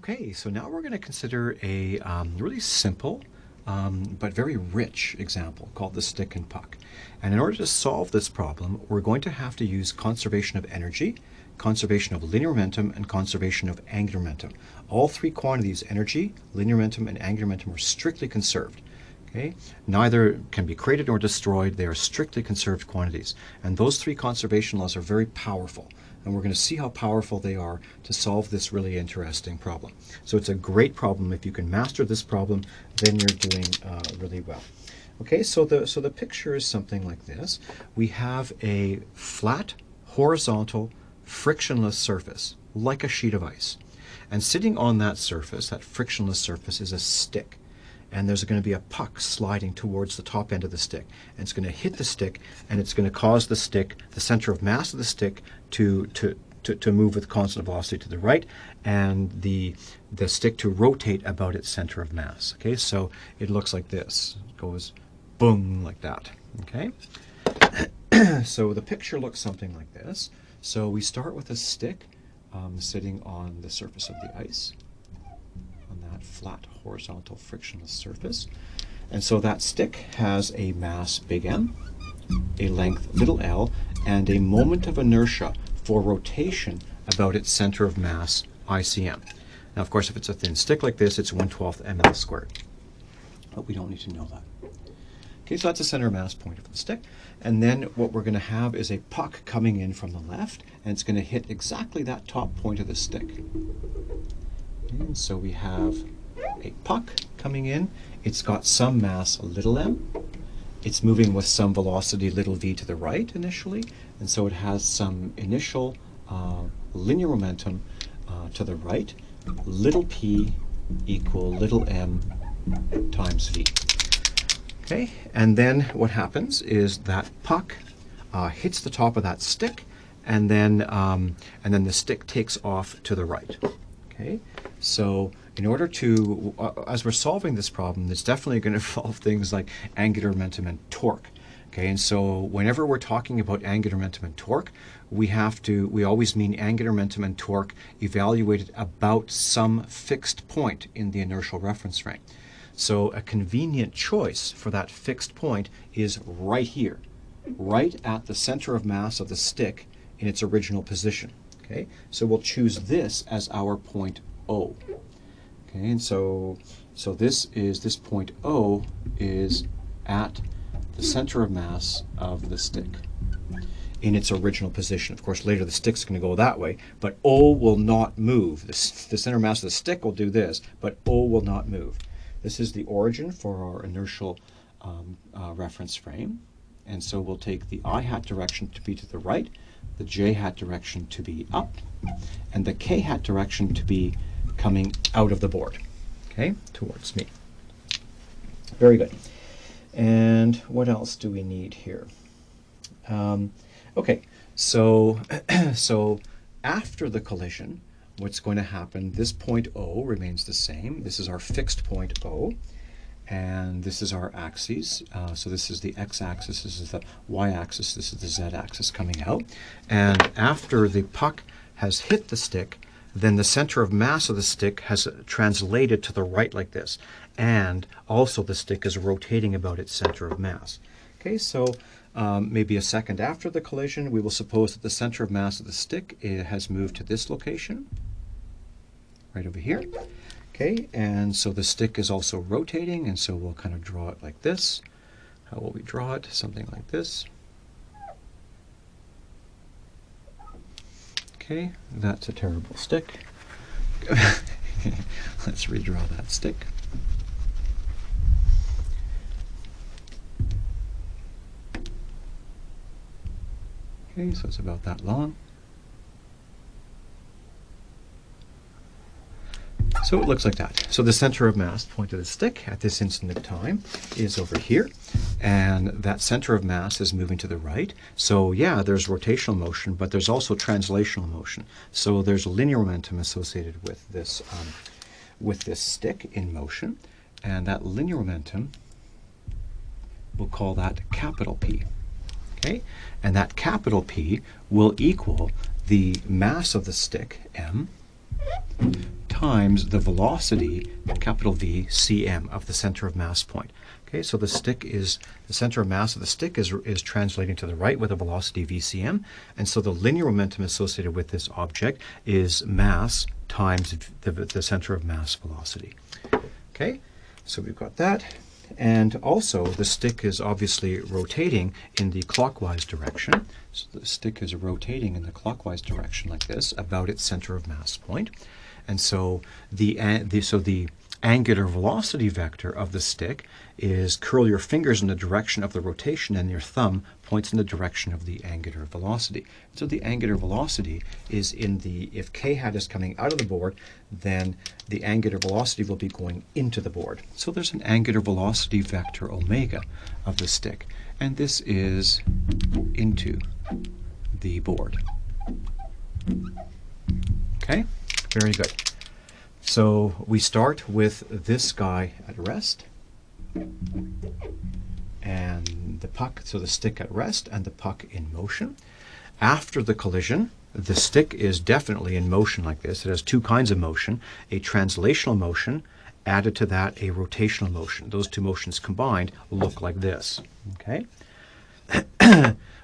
Okay, so now we're going to consider a really simple but very rich example called the stick and puck. And in order to solve this problem, we're going to have to use conservation of energy, conservation of linear momentum, and conservation of angular momentum. All three quantities, energy, linear momentum, and angular momentum, are strictly conserved. Okay? Neither can be created nor destroyed. They are strictly conserved quantities. And those three conservation laws are very powerful. And we're going to see how powerful they are to solve this really interesting problem. So it's a great problem. If you can master this problem, then you're doing really well. Okay, so the picture is something like this. We have a flat, horizontal, frictionless surface, like a sheet of ice. And sitting on that surface, that frictionless surface, is a stick. And there's going to be a puck sliding towards the top end of the stick. And it's going to hit the stick, and it's going to cause the stick, the center of mass of the stick, to move with constant velocity to the right, and the stick to rotate about its center of mass. Okay, so it looks like this. It goes boom, like that. Okay, so the picture looks something like this. So we start with a stick sitting on the surface of the ice, on that flat horizontal frictionless surface. And so that stick has a mass big M, a length little l, and a moment of inertia for rotation about its center of mass, ICM. Now, of course, if it's a thin stick like this, it's 1/12 ml squared. But we don't need to know that. Okay, so that's the center of mass point of the stick. And then what we're going to have is a puck coming in from the left, and it's going to hit exactly that top point of the stick. And so we have a puck coming in. It's got some mass, little m. It's moving with some velocity, little v, to the right initially. And so it has some initial linear momentum to the right, little p equal little m times v. Okay, and then what happens is that puck hits the top of that stick, and then the stick takes off to the right. Okay, so in order to, as we're solving this problem, it's definitely going to involve things like angular momentum and torque. Okay, and so whenever we're talking about angular momentum and torque, we always mean angular momentum and torque evaluated about some fixed point in the inertial reference frame. So a convenient choice for that fixed point is right here, right at the center of mass of the stick in its original position. Okay, so we'll choose this as our point O. Okay, and so this point O is at the center of mass of the stick in its original position. Of course, later the stick's going to go that way, but O will not move. The center mass of the stick will do this, but O will not move. This is the origin for our inertial reference frame, and so we'll take the I hat direction to be to the right, the j hat direction to be up, and the k hat direction to be coming out of the board, okay, towards me. Very good. And what else do we need here? Okay, so after the collision, what's going to happen, this point O remains the same. This is our fixed point O, and this is our axes. So this is the x-axis, this is the y-axis, this is the z-axis coming out. And after the puck has hit the stick, then the center of mass of the stick has translated to the right like this. And also the stick is rotating about its center of mass. Okay, so maybe a second after the collision, we will suppose that the center of mass of the stick has moved to this location, right over here. Okay, and so the stick is also rotating, and so we'll kind of draw it like this. How will we draw it? Something like this. Okay, that's a terrible stick. Let's redraw that stick. Okay, so it's about that long. So it looks like that. So the center of mass, point of the stick at this instant of time, is over here, and that center of mass is moving to the right. So yeah, there's rotational motion, but there's also translational motion. So there's linear momentum associated with this stick in motion, and that linear momentum, we'll call that capital P. Okay, and that capital P will equal the mass of the stick, m, times the velocity, capital V, cm, of the center of mass point. Okay, so the center of mass of the stick is translating to the right with a velocity vcm, and so the linear momentum associated with this object is mass times the center of mass velocity. Okay, so we've got that. And also, the stick is obviously rotating in the clockwise direction. So the stick is rotating in the clockwise direction like this, about its center of mass point. And so the angular velocity vector of the stick is curl your fingers in the direction of the rotation, and your thumb points in the direction of the angular velocity. So the angular velocity is if k hat is coming out of the board, then the angular velocity will be going into the board. So there's an angular velocity vector omega of the stick, and this is into the board. Okay, very good. So we start with this guy at rest, and the puck, so the stick at rest and the puck in motion. After the collision, the stick is definitely in motion like this. It has two kinds of motion, a translational motion, added to that a rotational motion. Those two motions combined look like this. Okay.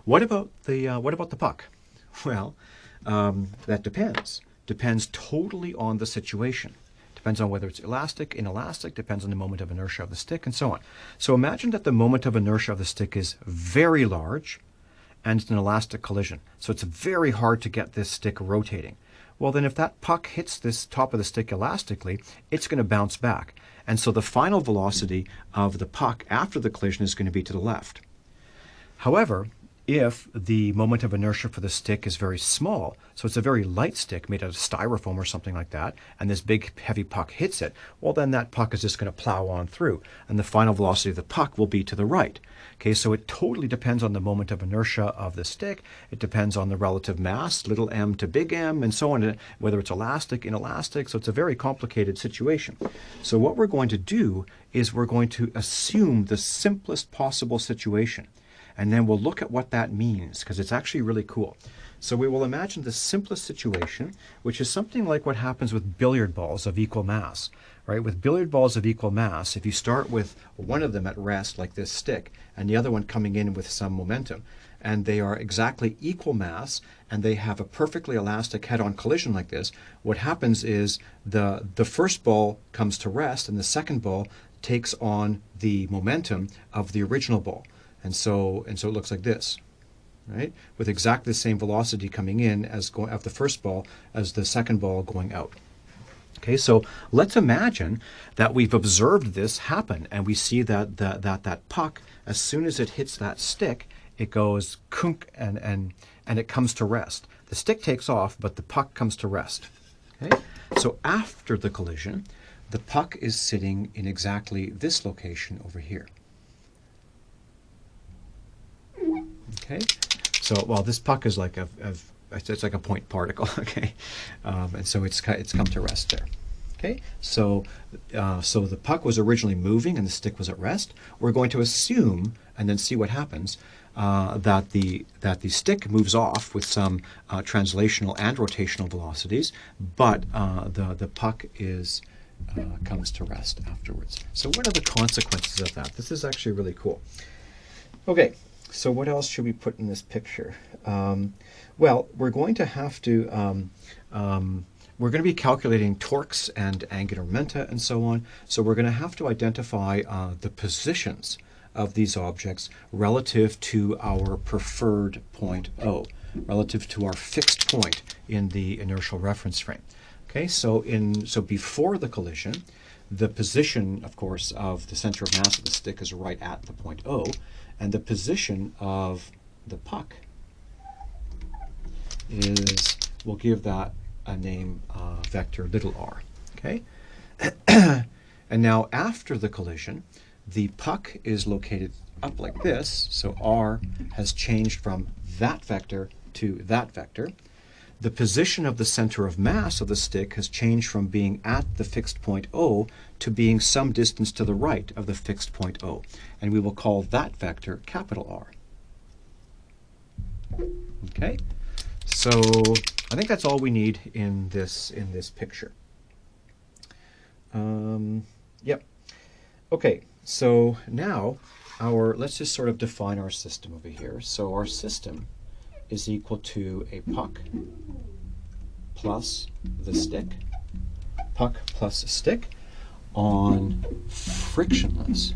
What about the puck? Well, that depends. Depends totally on the situation. Depends on whether it's elastic, inelastic, depends on the moment of inertia of the stick, and so on. So imagine that the moment of inertia of the stick is very large, and it's an elastic collision. So it's very hard to get this stick rotating. Well, then if that puck hits this top of the stick elastically, it's going to bounce back. And so the final velocity of the puck after the collision is going to be to the left. However, if the moment of inertia for the stick is very small, so it's a very light stick made out of styrofoam or something like that, and this big heavy puck hits it, well then that puck is just going to plow on through, and the final velocity of the puck will be to the right. Okay, so it totally depends on the moment of inertia of the stick. It depends on the relative mass, little m to big M, and so on, whether it's elastic, inelastic, so it's a very complicated situation. So what we're going to do is we're going to assume the simplest possible situation. And then we'll look at what that means, because it's actually really cool. So we will imagine the simplest situation, which is something like what happens with billiard balls of equal mass. Right? With billiard balls of equal mass, if you start with one of them at rest, like this stick, and the other one coming in with some momentum, and they are exactly equal mass, and they have a perfectly elastic head-on collision like this, what happens is the first ball comes to rest, and the second ball takes on the momentum of the original ball. And so it looks like this, right? With exactly the same velocity coming in as of the first ball as the second ball going out. Okay, so let's imagine that we've observed this happen, and we see that that puck, as soon as it hits that stick, it goes kunk and it comes to rest. The stick takes off, but the puck comes to rest. Okay, so after the collision, the puck is sitting in exactly this location over here. Okay, so well, this puck is like it's like a point particle. Okay, and so it's come to rest there. Okay, so the puck was originally moving and the stick was at rest. We're going to assume and then see what happens that the stick moves off with some translational and rotational velocities, but the puck comes to rest afterwards. So what are the consequences of that? This is actually really cool. Okay. So what else should we put in this picture? Well, we're going to have to, we're going to be calculating torques and angular momenta and so on. So we're going to have to identify the positions of these objects relative to our preferred point O, relative to our fixed point in the inertial reference frame. Okay, so before the collision, the position, of course, of the center of mass of the stick is right at the point O, and the position of the puck is, we'll give that a name vector little r. Okay, and now after the collision, the puck is located up like this, so r has changed from that vector to that vector. The position of the center of mass of the stick has changed from being at the fixed point O to being some distance to the right of the fixed point O. And we will call that vector capital R. Okay, so I think that's all we need in this picture. Yep. Okay, so now let's just sort of define our system over here. So our system is equal to a puck plus the stick, puck plus stick on frictionless.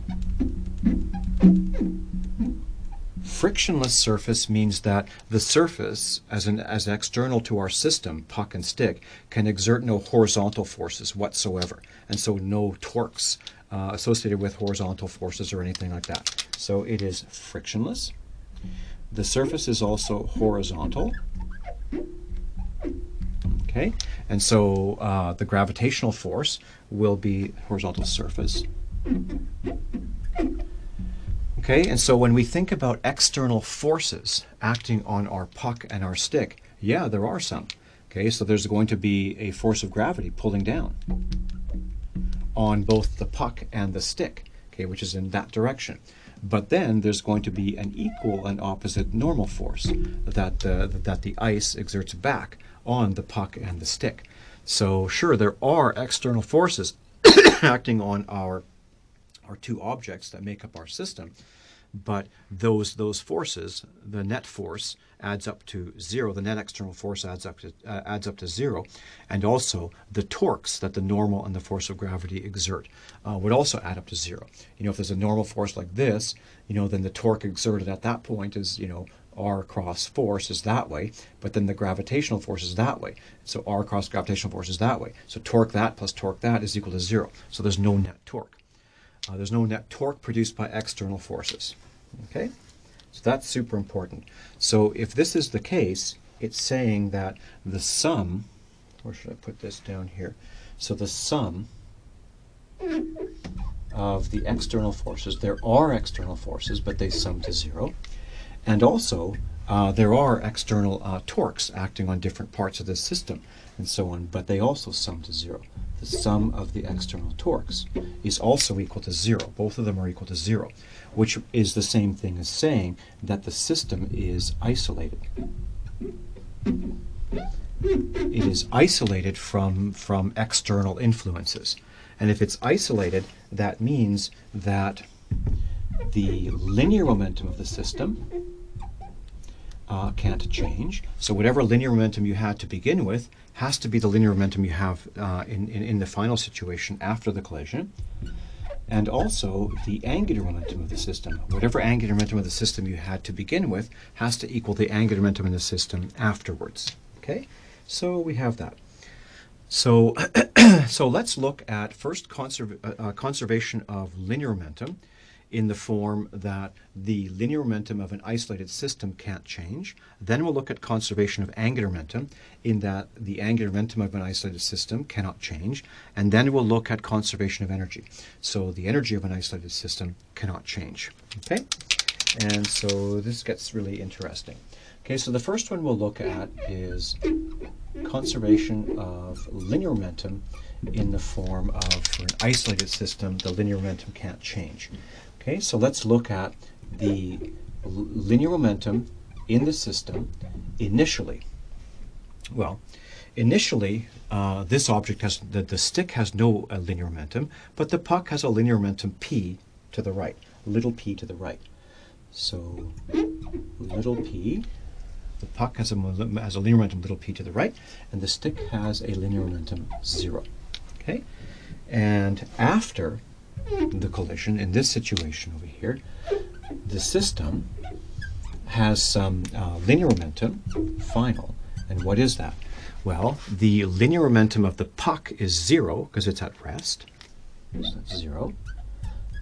Frictionless surface means that the surface, as external to our system, puck and stick, can exert no horizontal forces whatsoever, and so no torques associated with horizontal forces or anything like that. So it is frictionless. The surface is also horizontal. Okay, and so the gravitational force will be horizontal surface. Okay, and so when we think about external forces acting on our puck and our stick, yeah, there are some. Okay, so there's going to be a force of gravity pulling down on both the puck and the stick, okay, which is in that direction. But then there's going to be an equal and opposite normal force that the ice exerts back on the puck and the stick. So sure, there are external forces acting on our two objects that make up our system, but those forces, the net force adds up to zero. The net external force adds up to zero, and also the torques that the normal and the force of gravity exert would also add up to zero. You know, if there's a normal force like this, you know, then the torque exerted at that point is, you know, r cross force is that way, but then the gravitational force is that way. So r cross gravitational force is that way. So torque that plus torque that is equal to zero. So there's no net torque. There's no net torque produced by external forces. Okay, so that's super important. So if this is the case, it's saying that the sum, where should I put this down here? So the sum of the external forces, there are external forces, but they sum to zero. And also, there are external torques acting on different parts of the system and so on, but they also sum to zero. The sum of the external torques is also equal to zero. Both of them are equal to zero, which is the same thing as saying that the system is isolated. It is isolated from external influences. And if it's isolated, that means that the linear momentum of the system can't change. So whatever linear momentum you had to begin with has to be the linear momentum you have in the final situation after the collision. And also the angular momentum of the system. Whatever angular momentum of the system you had to begin with has to equal the angular momentum in the system afterwards. Okay, so we have that. So, so let's look at first conservation of linear momentum in the form that the linear momentum of an isolated system can't change. Then we'll look at conservation of angular momentum in that the angular momentum of an isolated system cannot change. And then we'll look at conservation of energy. So the energy of an isolated system cannot change. Okay? And so this gets really interesting. Okay, so the first one we'll look at is conservation of linear momentum in the form of, for an isolated system, the linear momentum can't change. Okay, so let's look at the linear momentum in the system initially. Well, initially, this object has, the stick has no linear momentum, but the puck has a linear momentum p to the right, little p to the right. So little p, the puck has a linear momentum little p to the right, and the stick has a linear momentum 0. Okay, and after the collision, in this situation over here, the system has some linear momentum, final. And what is that? Well, the linear momentum of the puck is 0 because it's at rest, so that's 0,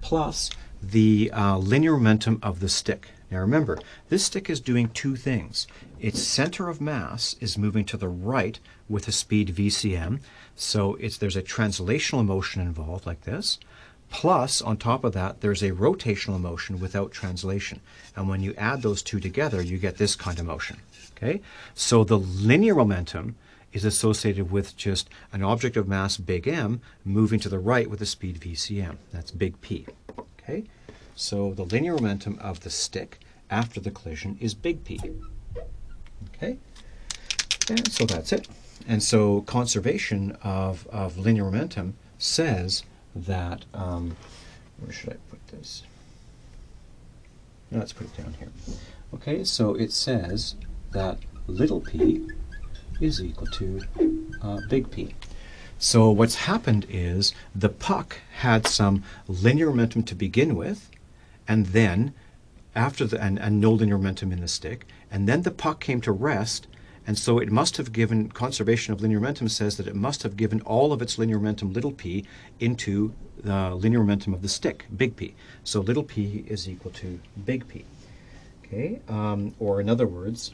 plus the linear momentum of the stick. Now remember, this stick is doing two things. Its center of mass is moving to the right with a speed VCM, so there's a translational motion involved like this. Plus, on top of that, there's a rotational motion without translation. And when you add those two together, you get this kind of motion. Okay? So the linear momentum is associated with just an object of mass big M moving to the right with a speed VCM. That's big P. Okay? So the linear momentum of the stick after the collision is big P. Okay? And so that's it. And so conservation of linear momentum says that, where should I put this? No, let's put it down here. Okay, so it says that little p is equal to big P. So what's happened is the puck had some linear momentum to begin with, and then after the and no linear momentum in the stick, and then the puck came to rest, and so it must have given, conservation of linear momentum says that it must have given all of its linear momentum, little p, into the linear momentum of the stick, big P. So little p is equal to big P. Okay, or in other words,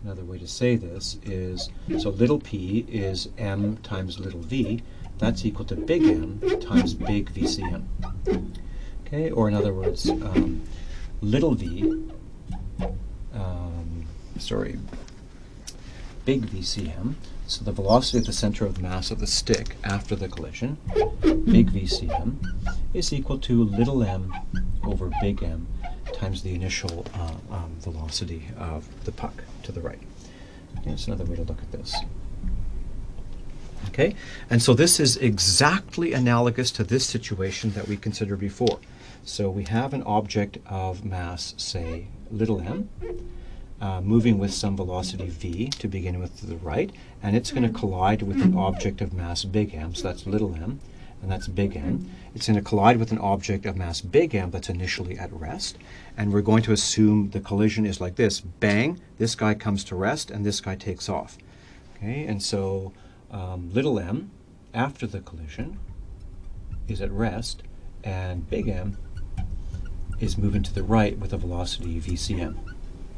another way to say this is, so little p is m times little v, that's equal to big M times big VCM. Okay, or in other words, little v, big VCM, so the velocity at the center of mass of the stick after the collision, big VCM, is equal to little m over big M times the initial velocity of the puck to the right. Okay, that's another way to look at this. Okay, and so this is exactly analogous to this situation that we considered before. So we have an object of mass, say, little m, moving with some velocity v to begin with to the right, and it's going to collide with an object of mass big M, so that's little m, and that's big M. It's going to collide with an object of mass big M that's initially at rest, and we're going to assume the collision is like this. Bang, this guy comes to rest, and this guy takes off. Okay, and so little m, after the collision, is at rest, and big M is moving to the right with a velocity VCM.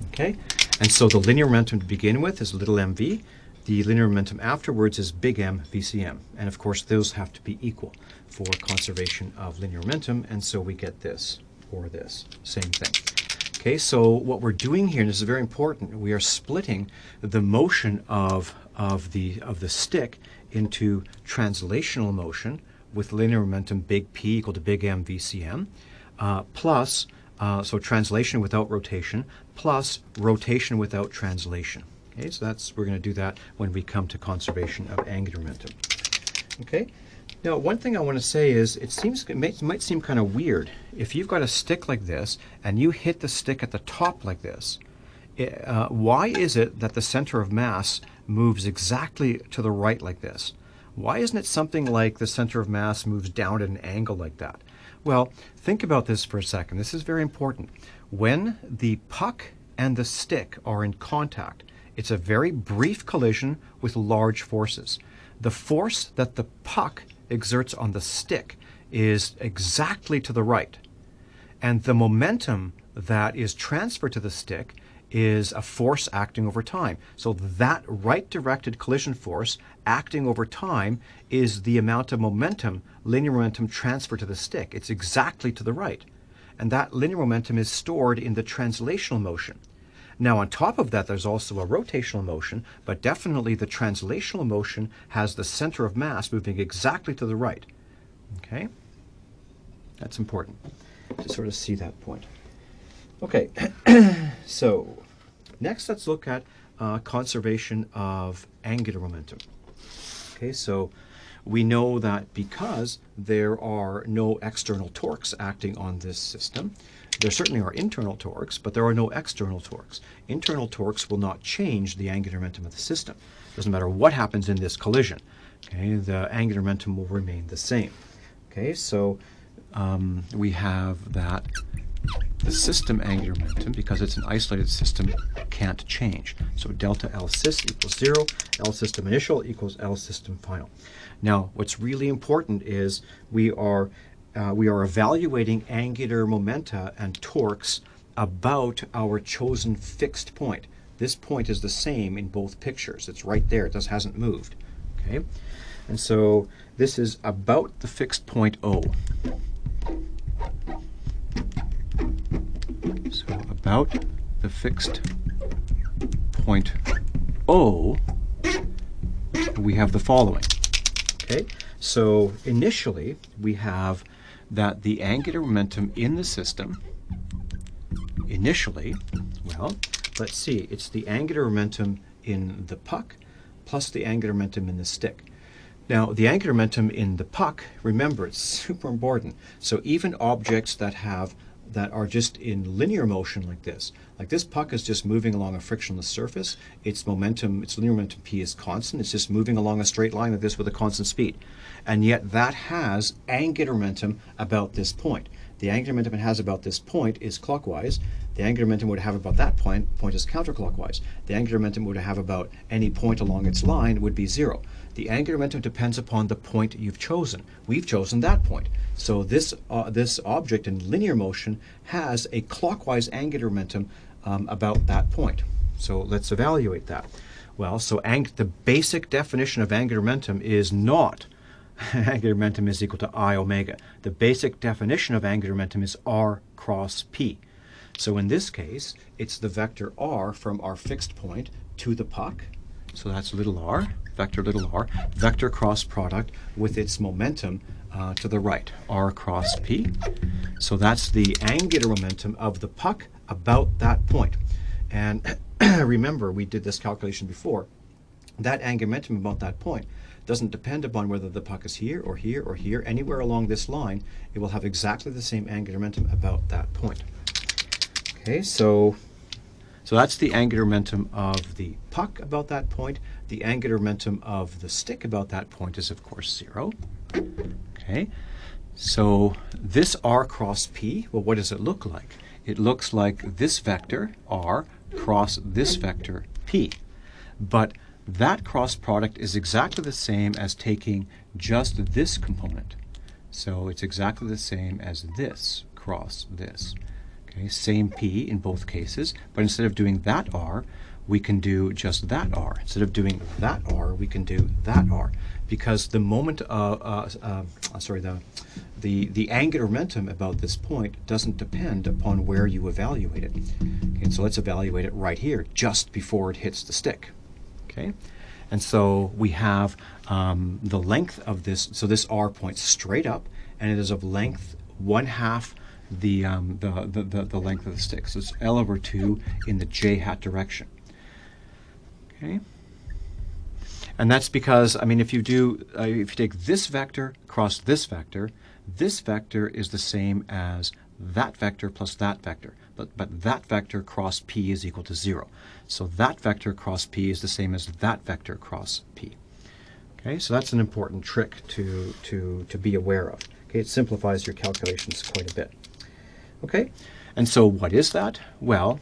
Okay, and so the linear momentum to begin with is little mv. The linear momentum afterwards is big M VCM, and of course those have to be equal for conservation of linear momentum, and so we get this or this, same thing. Okay, so what we're doing here, and this is very important, we are splitting the motion of the stick into translational motion with linear momentum big P equal to big M VCM, plus, so translation without rotation, plus rotation without translation. Okay, so that's, we're going to do that when we come to conservation of angular momentum. Okay, now one thing I want to say is it might seem kind of weird if you've got a stick like this and you hit the stick at the top like this. Why is it that the center of mass moves exactly to the right like this? Why isn't it something like the center of mass moves down at an angle like that? Well, think about this for a second. This is very important. When the puck and the stick are in contact, it's a very brief collision with large forces. The force that the puck exerts on the stick is exactly to the right, and the momentum that is transferred to the stick is a force acting over time. So that right-directed collision force acting over time is the amount of momentum, linear momentum, transferred to the stick. It's exactly to the right. And that linear momentum is stored in the translational motion. Now on top of that, there's also a rotational motion, but definitely the translational motion has the center of mass moving exactly to the right. Okay? That's important to sort of see that point. Okay, so next let's look at conservation of angular momentum. Okay, so we know that because there are no external torques acting on this system, there certainly are internal torques, but there are no external torques. Internal torques will not change the angular momentum of the system. Doesn't matter what happens in this collision. Okay, the angular momentum will remain the same. Okay, so we have that the system angular momentum, because it's an isolated system, can't change. So delta L sys equals 0, L system initial equals L system final. Now, what's really important is we are evaluating angular momenta and torques about our chosen fixed point. This point is the same in both pictures. It's right there. It just hasn't moved. Okay, and so this is about the fixed point O. So about the fixed point O, we have the following. Okay, so initially we have that the angular momentum in the system, initially, well, let's see, it's the angular momentum in the puck plus the angular momentum in the stick. Now, the angular momentum in the puck, remember, it's super important. So even objects that are just in linear motion like this puck is just moving along a frictionless surface. Its linear momentum p is constant. It's just moving along a straight line like this with a constant speed. And yet that has angular momentum about this point. The angular momentum it has about this point is clockwise. The angular momentum it would have about that point is counterclockwise. The angular momentum it would have about any point along its line would be 0. The angular momentum depends upon the point you've chosen. We've chosen that point. So this object in linear motion has a clockwise angular momentum about that point. So let's evaluate that. Well, so the basic definition of angular momentum is not angular momentum is equal to I omega. The basic definition of angular momentum is r cross p. So in this case, it's the vector r from our fixed point to the puck. So that's little r, vector cross product with its momentum to the right, r cross p. So that's the angular momentum of the puck about that point. And remember, we did this calculation before. That angular momentum about that point doesn't depend upon whether the puck is here or here or here. Anywhere along this line, it will have exactly the same angular momentum about that point. Okay, so that's the angular momentum of the puck about that point. The angular momentum of the stick about that point is, of course, 0. Okay, so this r cross p, well, what does it look like? It looks like this vector, r, cross this vector, p. But that cross product is exactly the same as taking just this component. So it's exactly the same as this cross this. Okay, same p in both cases, but instead of doing that r, we can do just that r. Instead of doing that r, we can do that r, because the the angular momentum about this point doesn't depend upon where you evaluate it. Okay, so let's evaluate it right here, just before it hits the stick. Okay, and so we have the length of this. So this r points straight up, and it is of length 1/2 the length of the stick. So it's L over 2 in the j hat direction. Okay, and that's because, I mean, if you take this vector cross this vector is the same as that vector plus that vector, but that vector cross p is equal to 0. So that vector cross p is the same as that vector cross p. Okay, so that's an important trick to be aware of. Okay, it simplifies your calculations quite a bit. Okay, and so what is that? Well,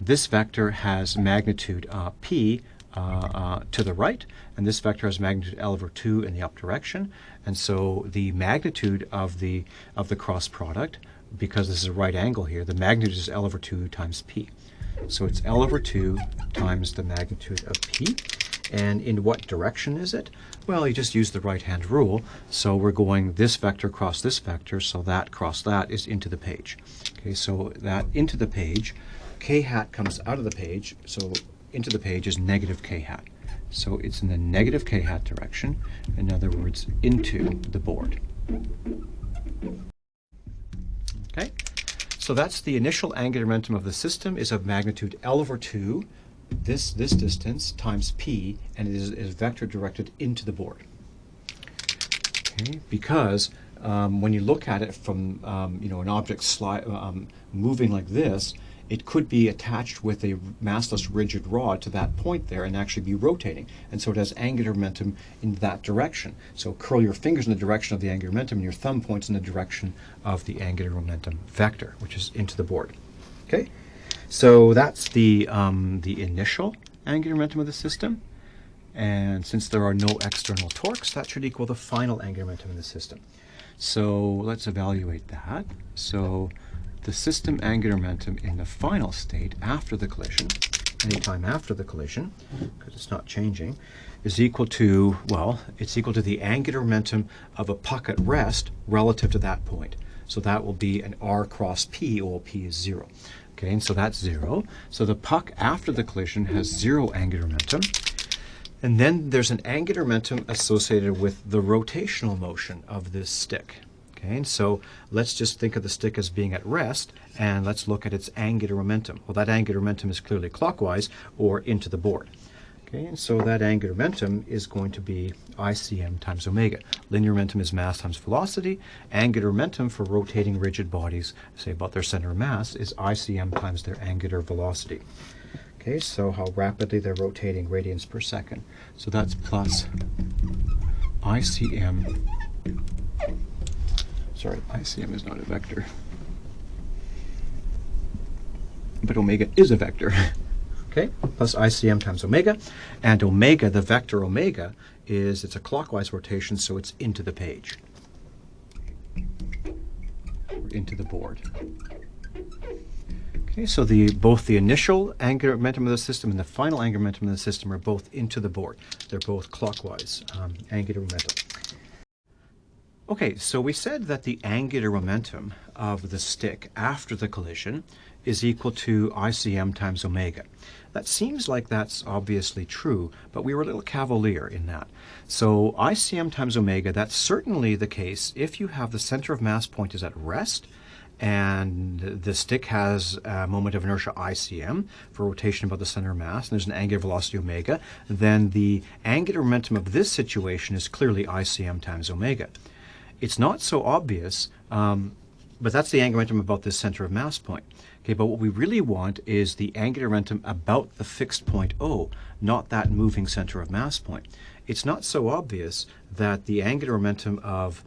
this vector has magnitude p to the right, and this vector has magnitude L over 2 in the up direction. And so the magnitude of the cross product, because this is a right angle here, the magnitude is L over 2 times p. So it's L over 2 times the magnitude of p. And in what direction is it? Well, you just use the right-hand rule. So we're going this vector cross this vector, so that cross that is into the page. Okay, so that into the page, k hat comes out of the page, so into the page is negative k hat. So it's in the negative k hat direction, in other words, into the board. Okay, so that's the initial angular momentum of the system is of magnitude L over 2, this distance times p, and it is vector directed into the board. Okay, because when you look at it from an object moving like this, it could be attached with a massless rigid rod to that point there and actually be rotating, and so it has angular momentum in that direction. So curl your fingers in the direction of the angular momentum, and your thumb points in the direction of the angular momentum vector, which is into the board. Okay. So that's the initial angular momentum of the system, and since there are no external torques, that should equal the final angular momentum in the system. So let's evaluate that. So the system angular momentum in the final state after the collision, anytime after the collision, because it's not changing, is equal to, well, it's equal to the angular momentum of a puck at rest relative to that point. So that will be an r cross p, or p is 0. Okay, and so that's 0. So the puck after the collision has 0 angular momentum. And then there's an angular momentum associated with the rotational motion of this stick. Okay, and so let's just think of the stick as being at rest, and let's look at its angular momentum. Well, that angular momentum is clearly clockwise or into the board. Okay, and so that angular momentum is going to be ICM times omega. Linear momentum is mass times velocity. Angular momentum for rotating rigid bodies, say about their center of mass, is ICM times their angular velocity. Okay, so how rapidly they're rotating radians per second. So that's plus ICM. Sorry, ICM is not a vector. But omega is a vector. Okay, plus ICM times omega. And omega, the vector omega, it's a clockwise rotation, so it's into the page. Or into the board. Okay, so both the initial angular momentum of the system and the final angular momentum of the system are both into the board. They're both clockwise angular momentum. Okay, so we said that the angular momentum of the stick after the collision is equal to ICM times omega. That seems like that's obviously true, but we were a little cavalier in that. So ICM times omega, that's certainly the case if you have the center of mass point is at rest and the stick has a moment of inertia ICM for rotation about the center of mass, and there's an angular velocity omega, then the angular momentum of this situation is clearly ICM times omega. It's not so obvious, but that's the angular momentum about this center of mass point. Okay, but what we really want is the angular momentum about the fixed point O, not that moving center of mass point. It's not so obvious that the angular momentum of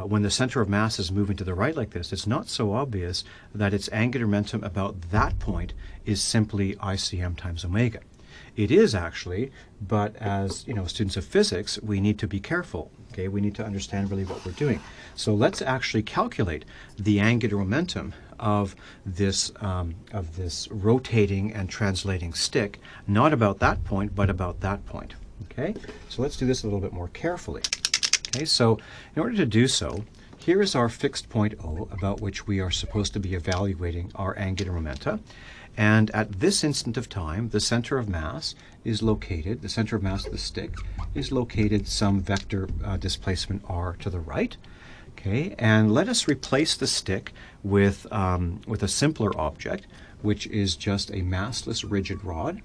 when the center of mass is moving to the right like this, it's not so obvious that its angular momentum about that point is simply ICM times omega. It is actually, but as students of physics, we need to be careful. Okay, we need to understand really what we're doing. So let's actually calculate the angular momentum of this rotating and translating stick, not about that point, but about that point. Okay, so let's do this a little bit more carefully. Okay, so in order to do so, here is our fixed point O, about which we are supposed to be evaluating our angular momenta. And at this instant of time, the center of mass is located, the center of mass of the stick is located some vector displacement r to the right. Okay, and let us replace the stick with a simpler object, which is just a massless rigid rod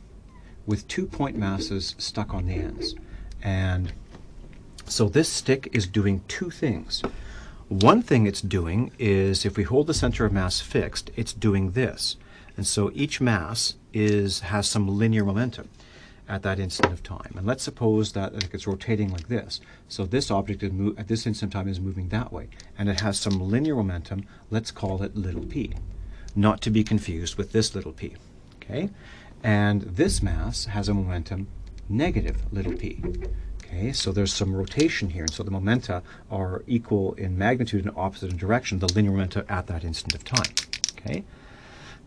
with 2 point masses stuck on the ends. And so this stick is doing two things. One thing it's doing is, if we hold the center of mass fixed, it's doing this. And so each mass has some linear momentum at that instant of time. And let's suppose that it's rotating like this. So this object at this instant of time is moving that way. And it has some linear momentum. Let's call it little p. Not to be confused with this little p. Okay? And this mass has a momentum negative little p. Okay, so there's some rotation here, and so the momenta are equal in magnitude and opposite in direction, the linear momenta at that instant of time. Okay?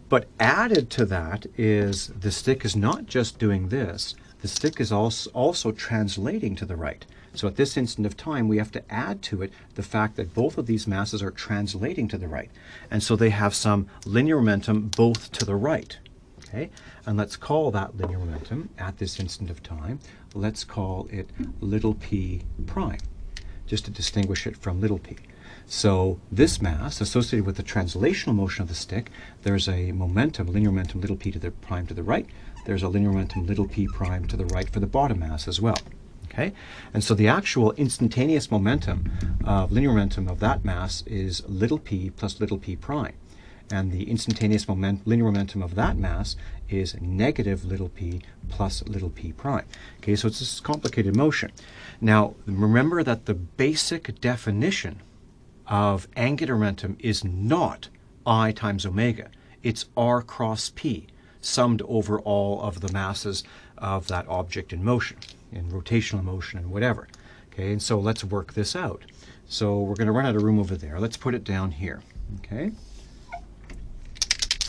But added to that is the stick is not just doing this, the stick is also translating to the right. So at this instant of time, we have to add to it the fact that both of these masses are translating to the right. And so they have some linear momentum both to the right. Okay? And let's call that linear momentum at this instant of time, let's call it little p prime, just to distinguish it from little p. So this mass, associated with the translational motion of the stick, there's a momentum, linear momentum little p to the prime to the right. There's a linear momentum little p prime to the right for the bottom mass as well. Okay? And so the actual instantaneous momentum linear momentum of that mass is little p plus little p prime. And the instantaneous linear momentum of that mass is negative little p plus little p prime. Okay, so it's this complicated motion. Now, remember that the basic definition of angular momentum is not I times omega. It's r cross p, summed over all of the masses of that object in motion, in rotational motion and whatever. Okay, and so let's work this out. So we're going to run out of room over there. Let's put it down here. Okay.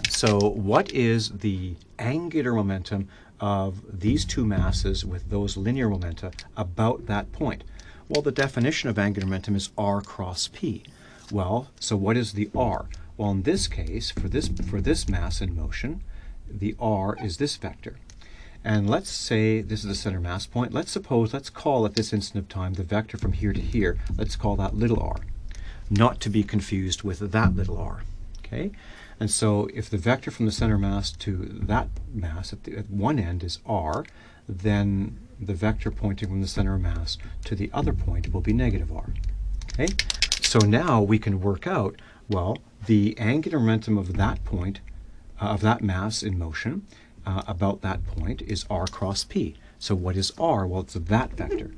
So what is the angular momentum of these two masses with those linear momenta about that point? Well, the definition of angular momentum is r cross p. Well, so what is the r? Well, in this case, for this mass in motion, the r is this vector. And let's say this is the center mass point. Let's call at this instant of time the vector from here to here, let's call that little r, not to be confused with that little r. Okay? And so if the vector from the center mass to that mass at one end is r, then the vector pointing from the center of mass to the other point will be negative r. Okay? So now we can work out, well, the angular momentum of that point, of that mass in motion, about that point is r cross p. So what is r? Well, it's that vector.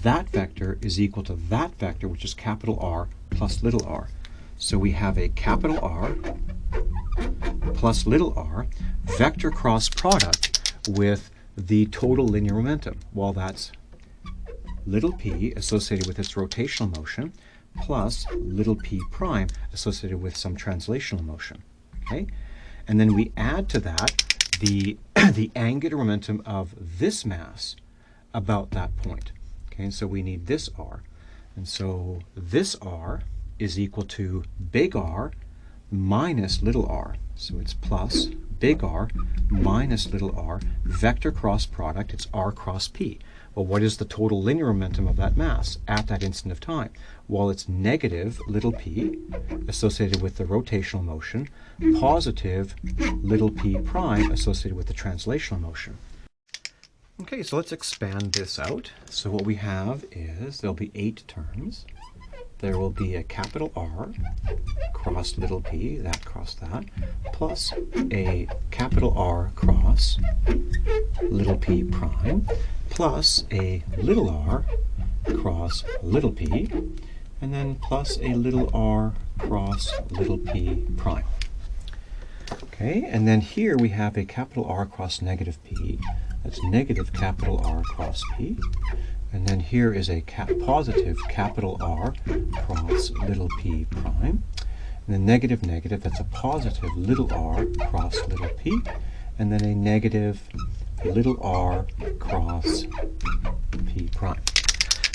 That vector is equal to that vector, which is capital R plus little r. So we have a capital R plus little r vector cross product with the total linear momentum. Well, that's little p associated with its rotational motion plus little p prime associated with some translational motion. Okay? And then we add to that the angular momentum of this mass about that point. Okay, and so we need this r. And so this r is equal to big R minus little r. So it's plus big R minus little r, vector cross product, it's r cross p. Well, what is the total linear momentum of that mass at that instant of time? Well, it's negative little p associated with the rotational motion, positive little p prime associated with the translational motion. Okay, so let's expand this out. So what we have is there'll be 8 terms. There will be a capital R cross little p, that cross that, plus a capital R cross little p prime, plus a little r cross little p, and then plus a little r cross little p prime. Okay, and then here we have a capital R cross negative p. That's negative capital R cross p. And then here is a positive capital R cross little p prime. And then negative negative, that's a positive little r cross little p. And then a negative little r cross p prime.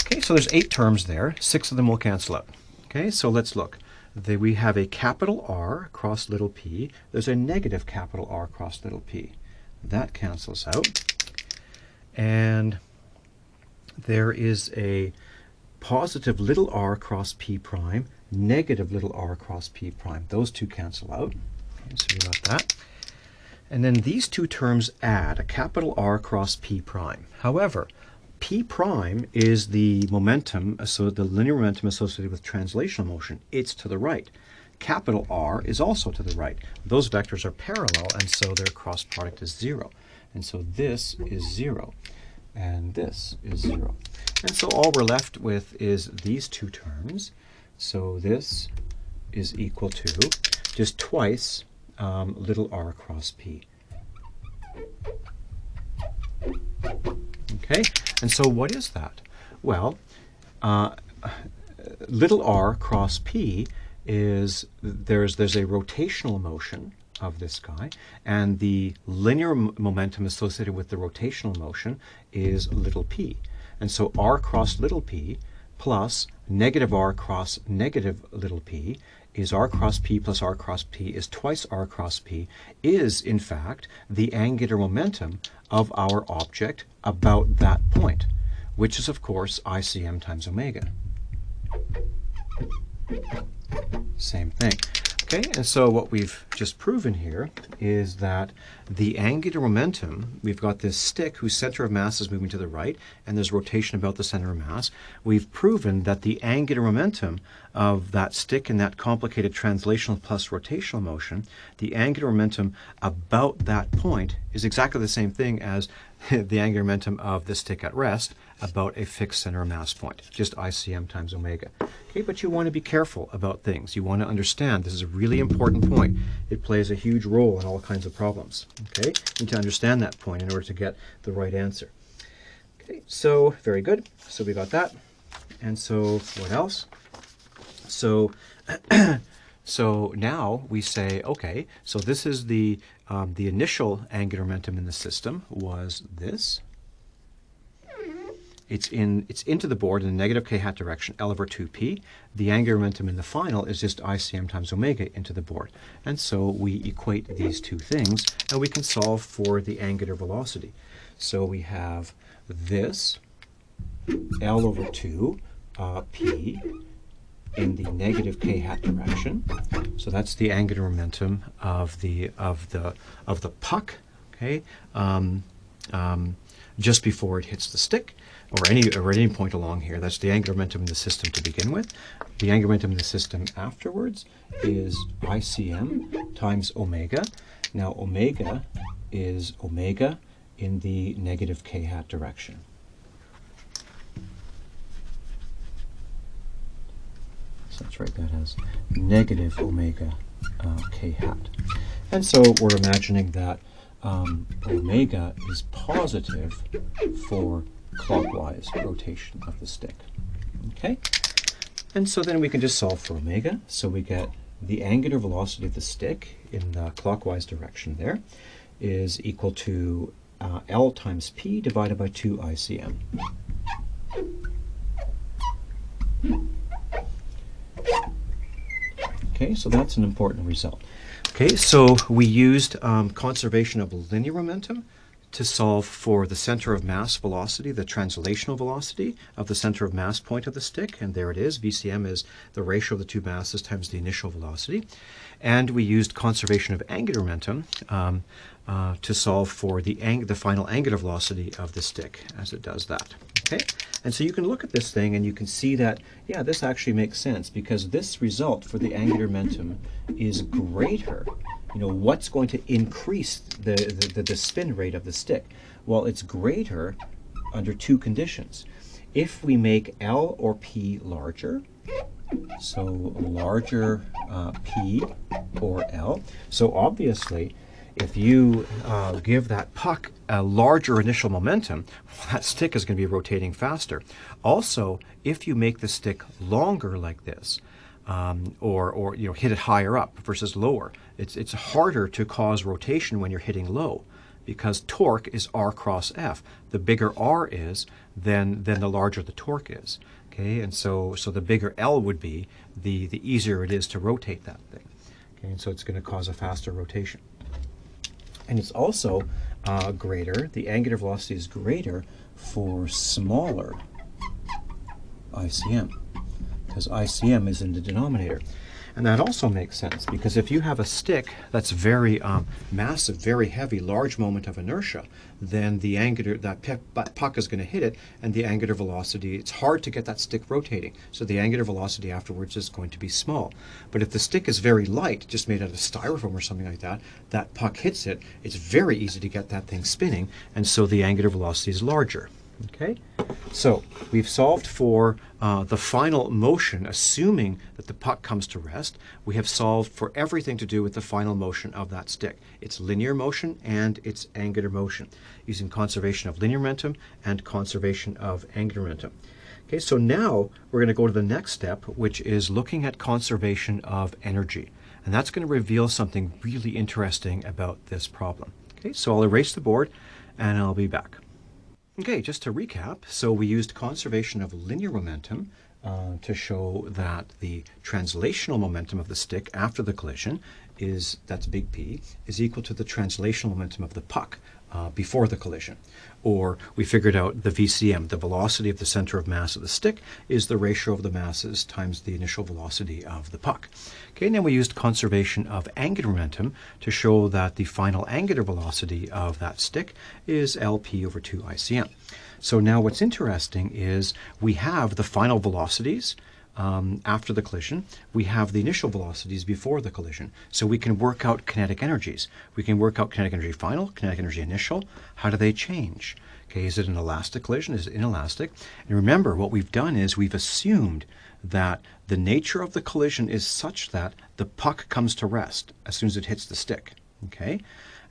Okay, so there's 8 terms there. 6 of them will cancel out. Okay, so let's look. We have a capital R cross little p. There's a negative capital R cross little p. That cancels out. And there is a positive little r cross p prime, negative little r cross p prime. Those two cancel out. Okay, so we got that. And then these 2 terms add a capital R cross p prime. However, p prime is the momentum, so the linear momentum associated with translational motion. It's to the right. Capital R is also to the right. Those vectors are parallel, and so their cross product is 0. And so this is 0, and this is 0. And so all we're left with is these 2 terms. So this is equal to just twice little r cross p. Okay, and so what is that? Well, little r cross p is there's a rotational motion of this guy, and the linear momentum associated with the rotational motion is little p. And so r cross little p plus negative r cross negative little p is r cross p plus r cross p is twice r cross p, is in fact the angular momentum of our object about that point, which is of course ICM times omega. Same thing. Okay, and so what we've just proven here is that the angular momentum, we've got this stick whose center of mass is moving to the right, and there's rotation about the center of mass. We've proven that the angular momentum of that stick in that complicated translational plus rotational motion, the angular momentum about that point is exactly the same thing as the angular momentum of the stick at rest about a fixed center of mass point, just ICM times omega. Okay, but you want to be careful about things. You want to understand this is a really important point. It plays a huge role in all kinds of problems. Okay, you need to understand that point in order to get the right answer. Okay, so very good. So we got that. And so what else? So so now we say, okay, so this is the initial angular momentum in the system was this. It's into the board in the negative k hat direction, L over 2p. The angular momentum in the final is just ICM times omega into the board. And so we equate these 2 things, and we can solve for the angular velocity. So we have this L over 2 p in the negative k hat direction. So that's the angular momentum of the puck. Okay. just before it hits the stick, or at any point along here. That's the angular momentum in the system to begin with. The angular momentum in the system afterwards is ICM times omega. Now omega is omega in the negative k hat direction. So let's write that as negative omega k hat. And so we're imagining that omega is positive for clockwise rotation of the stick. Okay? And so then we can just solve for omega. So we get the angular velocity of the stick in the clockwise direction there is equal to L times P divided by 2 ICM. Okay, so that's an important result. Okay, so we used conservation of linear momentum to solve for the center of mass velocity, the translational velocity of the center of mass point of the stick, and there it is. VCM is the ratio of the two masses times the initial velocity. And we used conservation of angular momentum to solve for the final angular velocity of the stick as it does that. Okay, and so you can look at this thing and you can see that, yeah, this actually makes sense because this result for the angular momentum is greater. You know, what's going to increase the spin rate of the stick? Well, it's greater under two conditions. If we make L or P larger, so larger P or L, so obviously if you give that puck a larger initial momentum, well, that stick is going to be rotating faster. Also, if you make the stick longer like this, or you know, hit it higher up versus lower, it's harder to cause rotation when you're hitting low, because torque is R cross F. The bigger R is, then the larger the torque is. Okay, and so the bigger L would be, the easier it is to rotate that thing. Okay, and so it's going to cause a faster rotation. And it's also greater, the angular velocity is greater for smaller ICM, because ICM is in the denominator. And that also makes sense, because if you have a stick that's very massive, very heavy, large moment of inertia, then the angular, that puck is going to hit it, and the angular velocity, it's hard to get that stick rotating. So the angular velocity afterwards is going to be small. But if the stick is very light, just made out of styrofoam or something like that, that puck hits it, it's very easy to get that thing spinning, and so the angular velocity is larger. Okay, so we've solved for the final motion, assuming that the puck comes to rest. We have solved for everything to do with the final motion of that stick. Its linear motion and its angular motion, using conservation of linear momentum and conservation of angular momentum. Okay, so now we're going to go to the next step, which is looking at conservation of energy. And that's going to reveal something really interesting about this problem. Okay, so I'll erase the board and I'll be back. Okay, just to recap, so we used conservation of linear momentum to show that the translational momentum of the stick after the collision is, that's big P, is equal to the translational momentum of the puck before the collision. Or we figured out the VCM, the velocity of the center of mass of the stick, is the ratio of the masses times the initial velocity of the puck. Okay, and then we used conservation of angular momentum to show that the final angular velocity of that stick is LP over 2 ICM. So now what's interesting is we have the final velocities after the collision. We have the initial velocities before the collision. So we can work out kinetic energies. We can work out kinetic energy final, kinetic energy initial. How do they change? Okay, is it an elastic collision? Is it inelastic? And remember, what we've done is we've assumed that the nature of the collision is such that the puck comes to rest as soon as it hits the stick. Okay?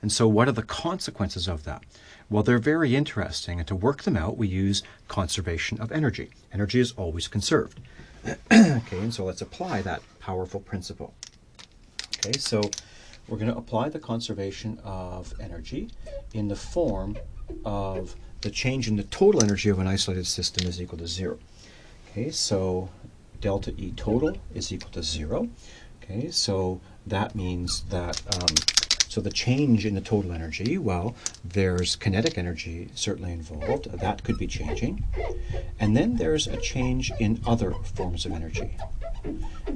And so what are the consequences of that? Well, they're very interesting, and to work them out, we use conservation of energy. Energy is always conserved. Okay, and so let's apply that powerful principle. Okay, so we're going to apply the conservation of energy in the form of the change in the total energy of an isolated system is equal to 0. Okay, so delta E total is equal to 0. Okay, so that means that so the change in the total energy, well, there's kinetic energy certainly involved. That could be changing. And then there's a change in other forms of energy.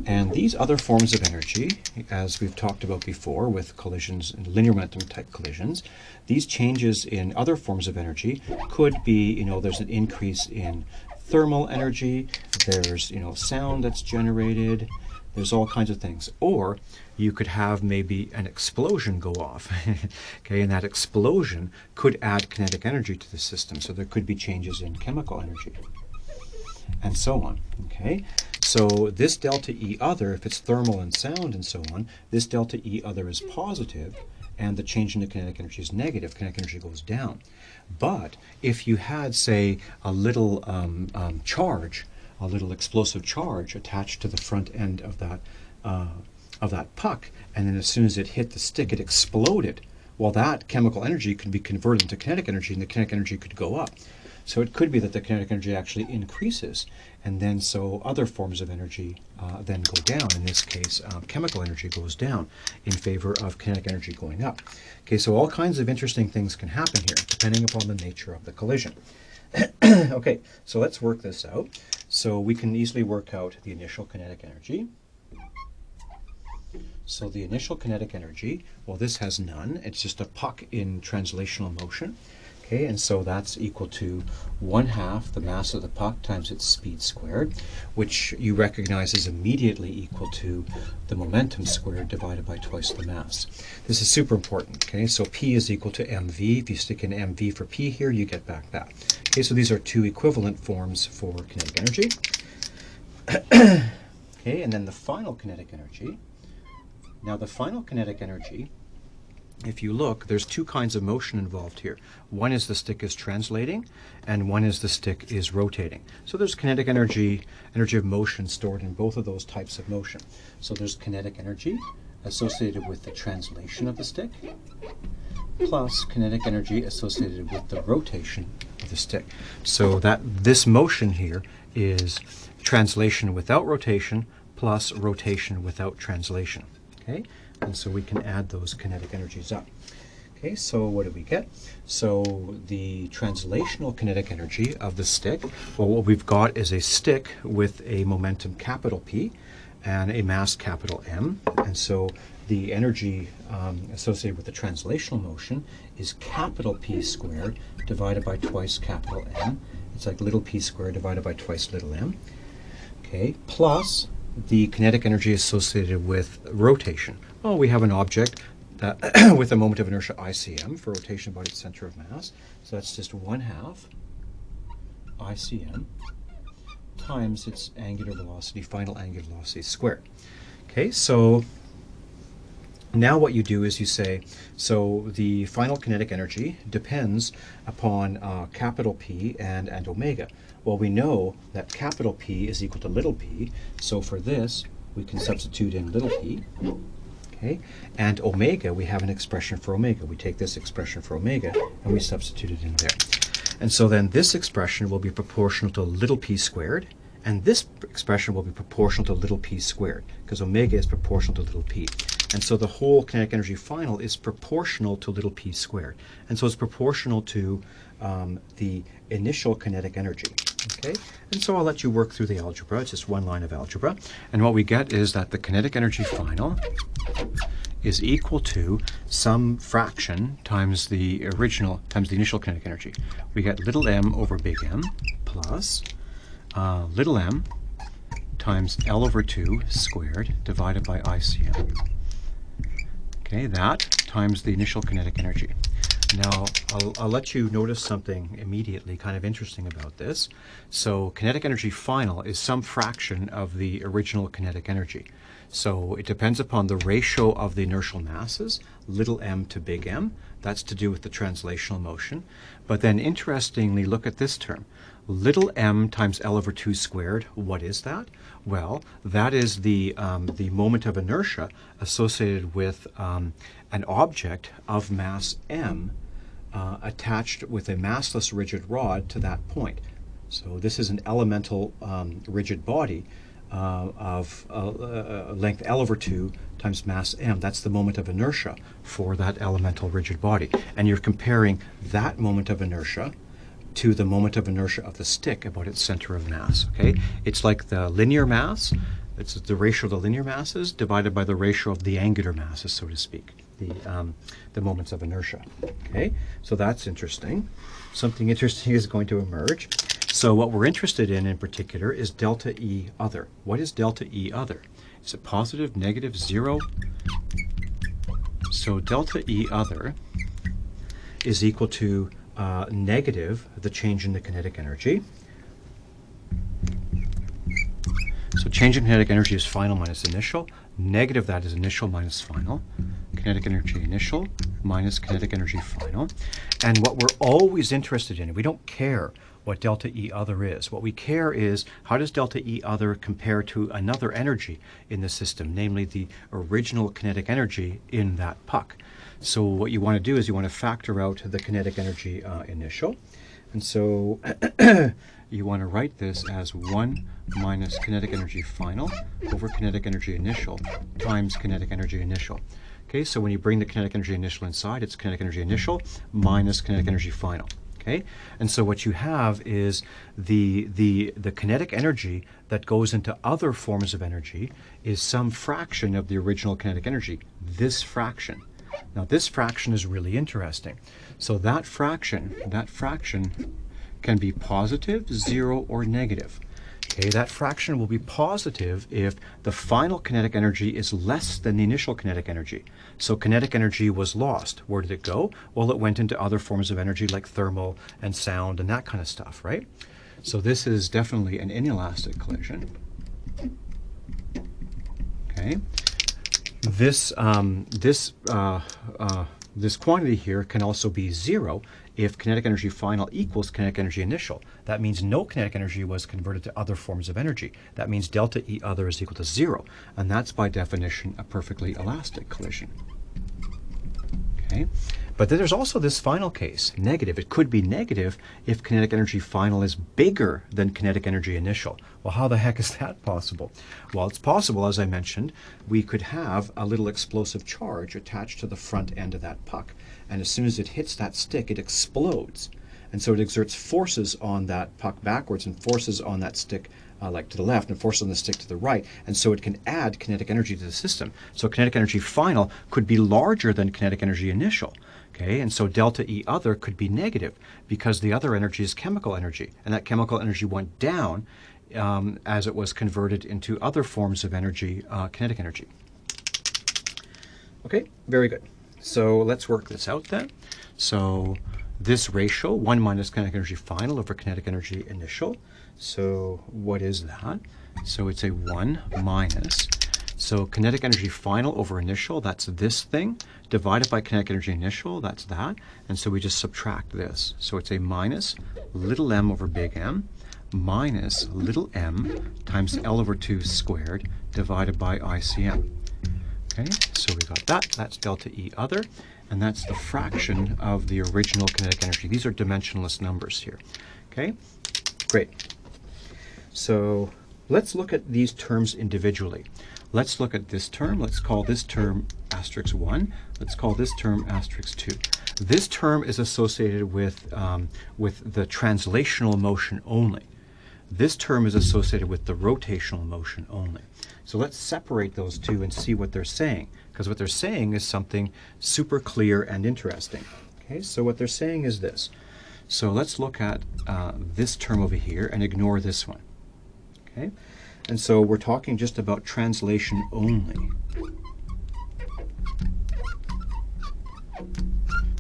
And these other forms of energy, as we've talked about before with collisions and linear momentum type collisions, these changes in other forms of energy could be, there's an increase in thermal energy, there's, sound that's generated, there's all kinds of things. Or you could have maybe an explosion go off, okay, and that explosion could add kinetic energy to the system. So there could be changes in chemical energy, and so on, okay? So this delta E other, if it's thermal and sound and so on, this delta E other is positive, and the change in the kinetic energy is negative. Kinetic energy goes down. But if you had, say, a little charge, a little explosive charge attached to the front end of that puck, and then as soon as it hit the stick, it exploded. Well, that chemical energy could be converted into kinetic energy, and the kinetic energy could go up. So it could be that the kinetic energy actually increases, and then so other forms of energy then go down. In this case, chemical energy goes down in favor of kinetic energy going up. Okay, so all kinds of interesting things can happen here, depending upon the nature of the collision. Okay, so let's work this out. So we can easily work out the initial kinetic energy. So the initial kinetic energy, well, this has none. It's just a puck in translational motion. Okay, and so that's equal to 1/2 the mass of the puck times its speed squared, which you recognize is immediately equal to the momentum squared divided by twice the mass. This is super important, okay? So P is equal to mv. If you stick in mv for P here, you get back that. Okay, so these are two equivalent forms for kinetic energy. Okay, and then the final kinetic energy. Now the final kinetic energy, if you look, there's two kinds of motion involved here. One is the stick is translating, and one is the stick is rotating. So there's kinetic energy, energy of motion stored in both of those types of motion. So there's kinetic energy associated with the translation of the stick, plus kinetic energy associated with the rotation of the stick. So that this motion here is translation without rotation plus rotation without translation. Okay? And so we can add those kinetic energies up. Okay, so what do we get? So the translational kinetic energy of the stick, well, what we've got is a stick with a momentum capital P and a mass capital M. And so the energy associated with the translational motion is capital P squared divided by twice capital M. It's like little p squared divided by twice little m. Okay, plus the kinetic energy associated with rotation. Well, we have an object that with a moment of inertia ICM for rotation about its center of mass. So that's just 1/2 ICM times its angular velocity, final angular velocity squared. Okay, so now what you do is you say, so the final kinetic energy depends upon capital P and omega. Well, we know that capital P is equal to little p, so for this we can substitute in little p. Okay, and omega, we have an expression for omega. We take this expression for omega and we substitute it in there. And so then this expression will be proportional to little p squared, and this expression will be proportional to little p squared, because omega is proportional to little p. And so the whole kinetic energy final is proportional to little p squared. And so it's proportional to the initial kinetic energy. Okay, and so I'll let you work through the algebra. It's just one line of algebra. And what we get is that the kinetic energy final is equal to some fraction times the original times the initial kinetic energy. We get little m over big M plus little m times L over 2 squared divided by ICM. Okay, that times the initial kinetic energy. Now, I'll let you notice something immediately kind of interesting about this. So kinetic energy final is some fraction of the original kinetic energy. So it depends upon the ratio of the inertial masses, little m to big M. That's to do with the translational motion. But then interestingly, look at this term. Little m times L over 2 squared, what is that? Well, that is the moment of inertia associated with an object of mass m attached with a massless rigid rod to that point. So this is an elemental rigid body of length L over 2 times mass m. That's the moment of inertia for that elemental rigid body. And you're comparing that moment of inertia to the moment of inertia of the stick about its center of mass. Okay, it's like the linear mass, It's the ratio of the linear masses divided by the ratio of the angular masses, so to speak, the moments of inertia. Okay, so that's interesting. Something interesting is going to emerge. So what we're interested in particular is delta E other. What is delta E other? Is it positive, negative, zero? So delta E other is equal to negative the change in the kinetic energy. So change in kinetic energy is final minus initial. Negative that is initial minus final. Kinetic energy initial minus kinetic energy final. And what we're always interested in, we don't care what delta E other is. What we care is how does delta E other compare to another energy in the system, namely the original kinetic energy in that puck. So what you want to do is you want to factor out the kinetic energy initial. And so you want to write this as 1 minus kinetic energy final over kinetic energy initial times kinetic energy initial. Okay, so when you bring the kinetic energy initial inside, it's kinetic energy initial minus kinetic energy final. Okay, and so what you have is the kinetic energy that goes into other forms of energy is some fraction of the original kinetic energy, this fraction. Now this fraction is really interesting. So that fraction can be positive, 0, or negative. Okay, that fraction will be positive if the final kinetic energy is less than the initial kinetic energy. So kinetic energy was lost. Where did it go? Well, it went into other forms of energy like thermal and sound and that kind of stuff, right? So this is definitely an inelastic collision. Okay. This quantity here can also be 0 if kinetic energy final equals kinetic energy initial. That means no kinetic energy was converted to other forms of energy. That means delta E other is equal to 0. And that's by definition a perfectly elastic collision. Okay. But then there's also this final case, negative. It could be negative if kinetic energy final is bigger than kinetic energy initial. Well, how the heck is that possible? Well, it's possible, as I mentioned, we could have a little explosive charge attached to the front end of that puck. And as soon as it hits that stick, it explodes. And so it exerts forces on that puck backwards and forces on that stick like to the left and forces on the stick to the right. And so it can add kinetic energy to the system. So kinetic energy final could be larger than kinetic energy initial. Okay, and so delta E other could be negative because the other energy is chemical energy, and that chemical energy went down as it was converted into other forms of energy, kinetic energy. Okay, very good. So let's work this out then. So this ratio, 1 minus kinetic energy final over kinetic energy initial. So what is that? So it's a 1 minus. So kinetic energy final over initial, that's this thing, divided by kinetic energy initial, that's that. And so we just subtract this. So it's a minus little m over big M minus little m times L over 2 squared divided by ICM. Okay, so we got that. That's delta E other, and that's the fraction of the original kinetic energy. These are dimensionless numbers here. Okay, great. So let's look at these terms individually. Let's look at this term. Let's call this term asterisk 1. Let's call this term asterisk 2. This term is associated with the translational motion only. This term is associated with the rotational motion only. So let's separate those two and see what they're saying, because what they're saying is something super clear and interesting. Okay, so what they're saying is this. So let's look at this term over here and ignore this one. Okay, and so we're talking just about translation only.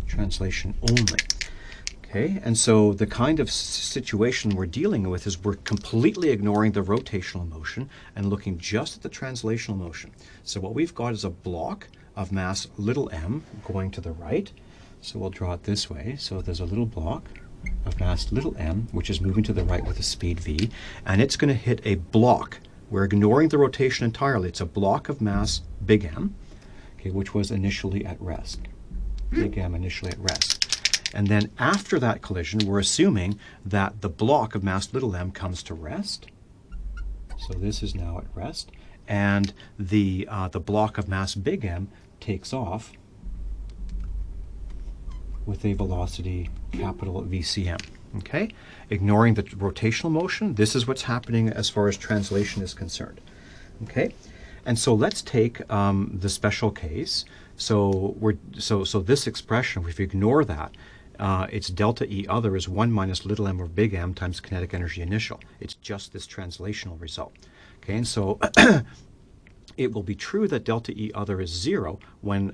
Translation only. Okay, and so the kind of situation we're dealing with is we're completely ignoring the rotational motion and looking just at the translational motion. So what we've got is a block of mass little m going to the right. So we'll draw it this way. So there's a little block of mass little m, which is moving to the right with a speed v, and it's going to hit a block. We're ignoring the rotation entirely. It's a block of mass big M, okay, which was initially at rest. Big M initially at rest. And then after that collision, we're assuming that the block of mass little m comes to rest. So this is now at rest. And the block of mass big M takes off with a velocity capital VCM. Okay? Ignoring the rotational motion, this is what's happening as far as translation is concerned. Okay, and so let's take the special case. So this expression, if you ignore that, it's delta E other is 1 minus little m over big M times kinetic energy initial. It's just this translational result. Okay, and so it will be true that delta E other is 0 when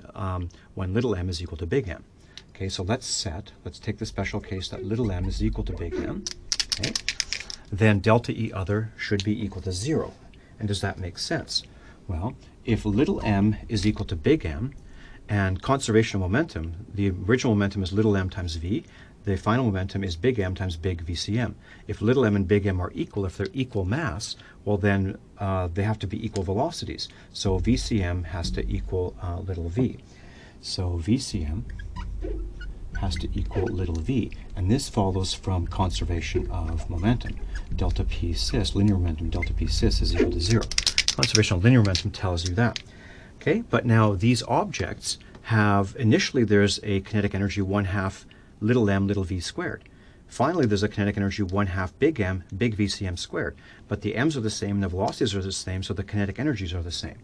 little m is equal to big M. Okay, so let's take the special case that little m is equal to big M. Okay, then delta E other should be equal to 0. And does that make sense? Well, if little m is equal to big M, and conservation of momentum, the original momentum is little m times v, the final momentum is big M times big VCM. If little m and big M are equal, if they're equal mass, well then they have to be equal velocities. So VCM has to equal little v. So VCM has to equal little v. And this follows from conservation of momentum. Delta p cis, linear momentum, delta p cis is equal to 0. Conservation of linear momentum tells you that. Okay, but now these objects have, initially there's a kinetic energy 1/2 little m little v squared. Finally there's a kinetic energy 1/2 big M big VCM squared. But the m's are the same and the velocities are the same, so the kinetic energies are the same.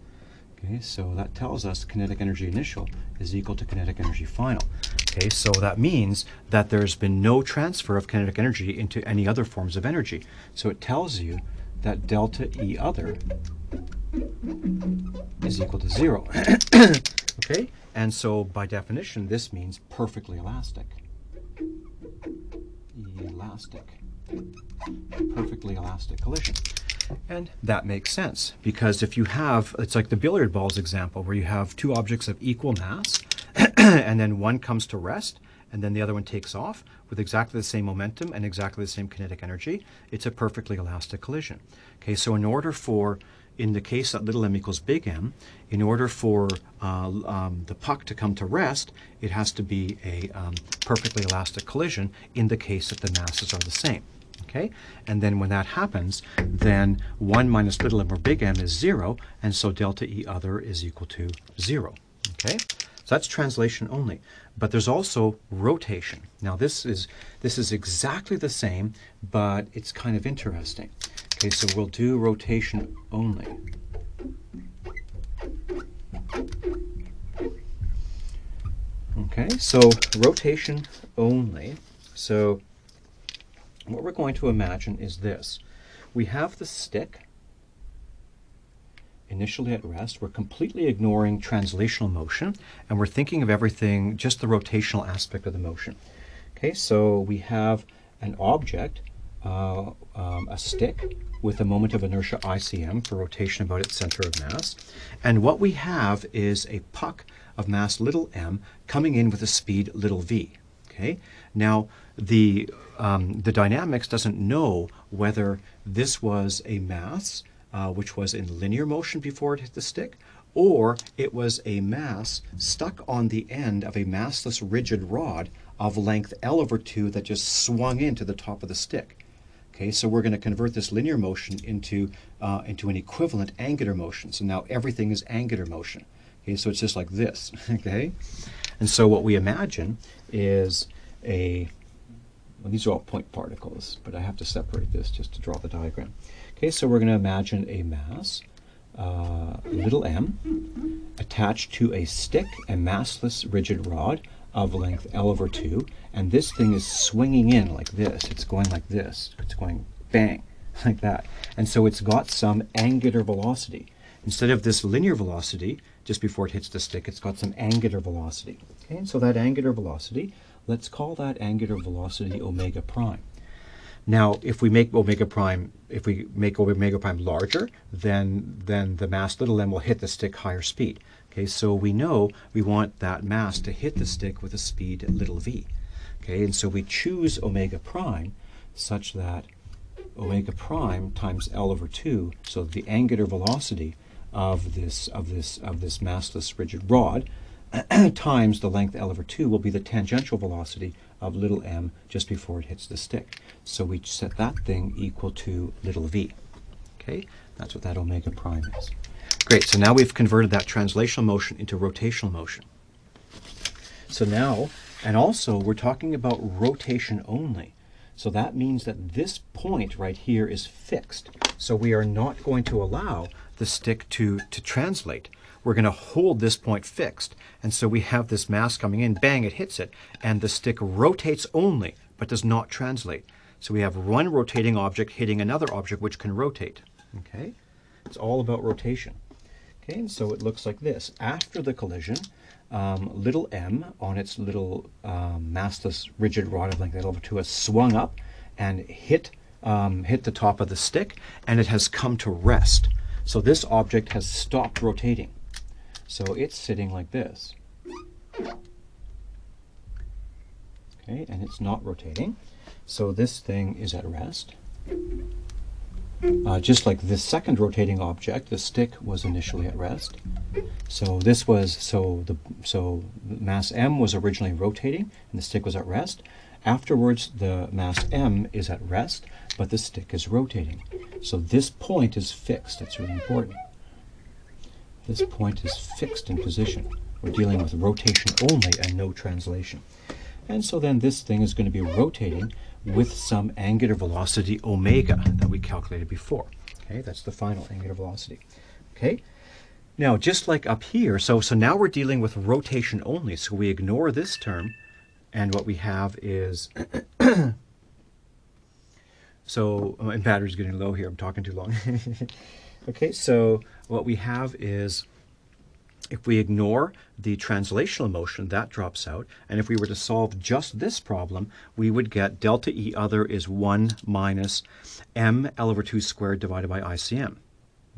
Okay, so that tells us kinetic energy initial is equal to kinetic energy final. Okay, so that means that there's been no transfer of kinetic energy into any other forms of energy. So it tells you that delta E other is equal to 0. Okay, and so by definition this means perfectly elastic. Perfectly elastic collision. And that makes sense, because if you have, it's like the billiard balls example where you have two objects of equal mass and then one comes to rest and then the other one takes off with exactly the same momentum and exactly the same kinetic energy, it's a perfectly elastic collision. Okay, so in order for, in the case that little m equals big M, in order for the puck to come to rest, it has to be a perfectly elastic collision in the case that the masses are the same. Okay, and then when that happens, then 1 minus little m or big M is 0, and so delta E other is equal to 0. Okay, so that's translation only. But there's also rotation. Now this is exactly the same, but it's kind of interesting. Okay, so we'll do rotation only. Okay, so rotation only. So what we're going to imagine is this. We have the stick initially at rest. We're completely ignoring translational motion, and we're thinking of everything, just the rotational aspect of the motion. Okay, so we have an object, a stick, with a moment of inertia ICM for rotation about its center of mass. And what we have is a puck of mass little m coming in with a speed little v. Okay, now the dynamics doesn't know whether this was a mass which was in linear motion before it hit the stick, or it was a mass stuck on the end of a massless rigid rod of length L over 2 that just swung into the top of the stick. Okay, so we're going to convert this linear motion into an equivalent angular motion. So now everything is angular motion. Okay, so it's just like this. Okay, and so what we imagine is well, these are all point particles, but I have to separate this just to draw the diagram. Okay, so we're going to imagine a mass, little m, attached to a stick, a massless rigid rod of length L over 2, and this thing is swinging in like this. It's going like this. It's going bang, like that. And so it's got some angular velocity. Instead of this linear velocity, just before it hits the stick, it's got some angular velocity. Okay, and so that angular velocity, let's call that angular velocity omega prime. Now, if we make omega prime larger, then the mass little m will hit the stick higher speed. Okay, so we know we want that mass to hit the stick with a speed little v. Okay, and so we choose omega prime such that omega prime times L over 2, so the angular velocity of this massless rigid rod times the length L over 2 will be the tangential velocity of little m just before it hits the stick. So we set that thing equal to little v. Okay, that's what that omega prime is. Great, so now we've converted that translational motion into rotational motion. So now, and also we're talking about rotation only. So that means that this point right here is fixed. So we are not going to allow the stick to translate. We're going to hold this point fixed. And so we have this mass coming in, bang, it hits it, and the stick rotates only, but does not translate. So we have one rotating object hitting another object which can rotate. Okay? It's all about rotation. Okay, and so it looks like this. After the collision, little m on its little massless rigid rod of length L/2 has swung up and hit the top of the stick, and it has come to rest. So this object has stopped rotating. So it's sitting like this. Okay, and it's not rotating. So this thing is at rest. Just like this second rotating object, the stick was initially at rest. So this was so mass m was originally rotating, and the stick was at rest. Afterwards, the mass m is at rest, but the stick is rotating. So this point is fixed. That's really important. This point is fixed in position. We're dealing with rotation only and no translation. And so then this thing is going to be rotating with some angular velocity omega that we calculated before. Okay, that's the final angular velocity. Okay, now just like up here, so now we're dealing with rotation only, so we ignore this term, and what we have is, so my battery's getting low here, I'm talking too long. Okay, so what we have is, if we ignore the translational motion, that drops out. And if we were to solve just this problem, we would get delta E other is 1 minus m L/2 squared divided by ICM.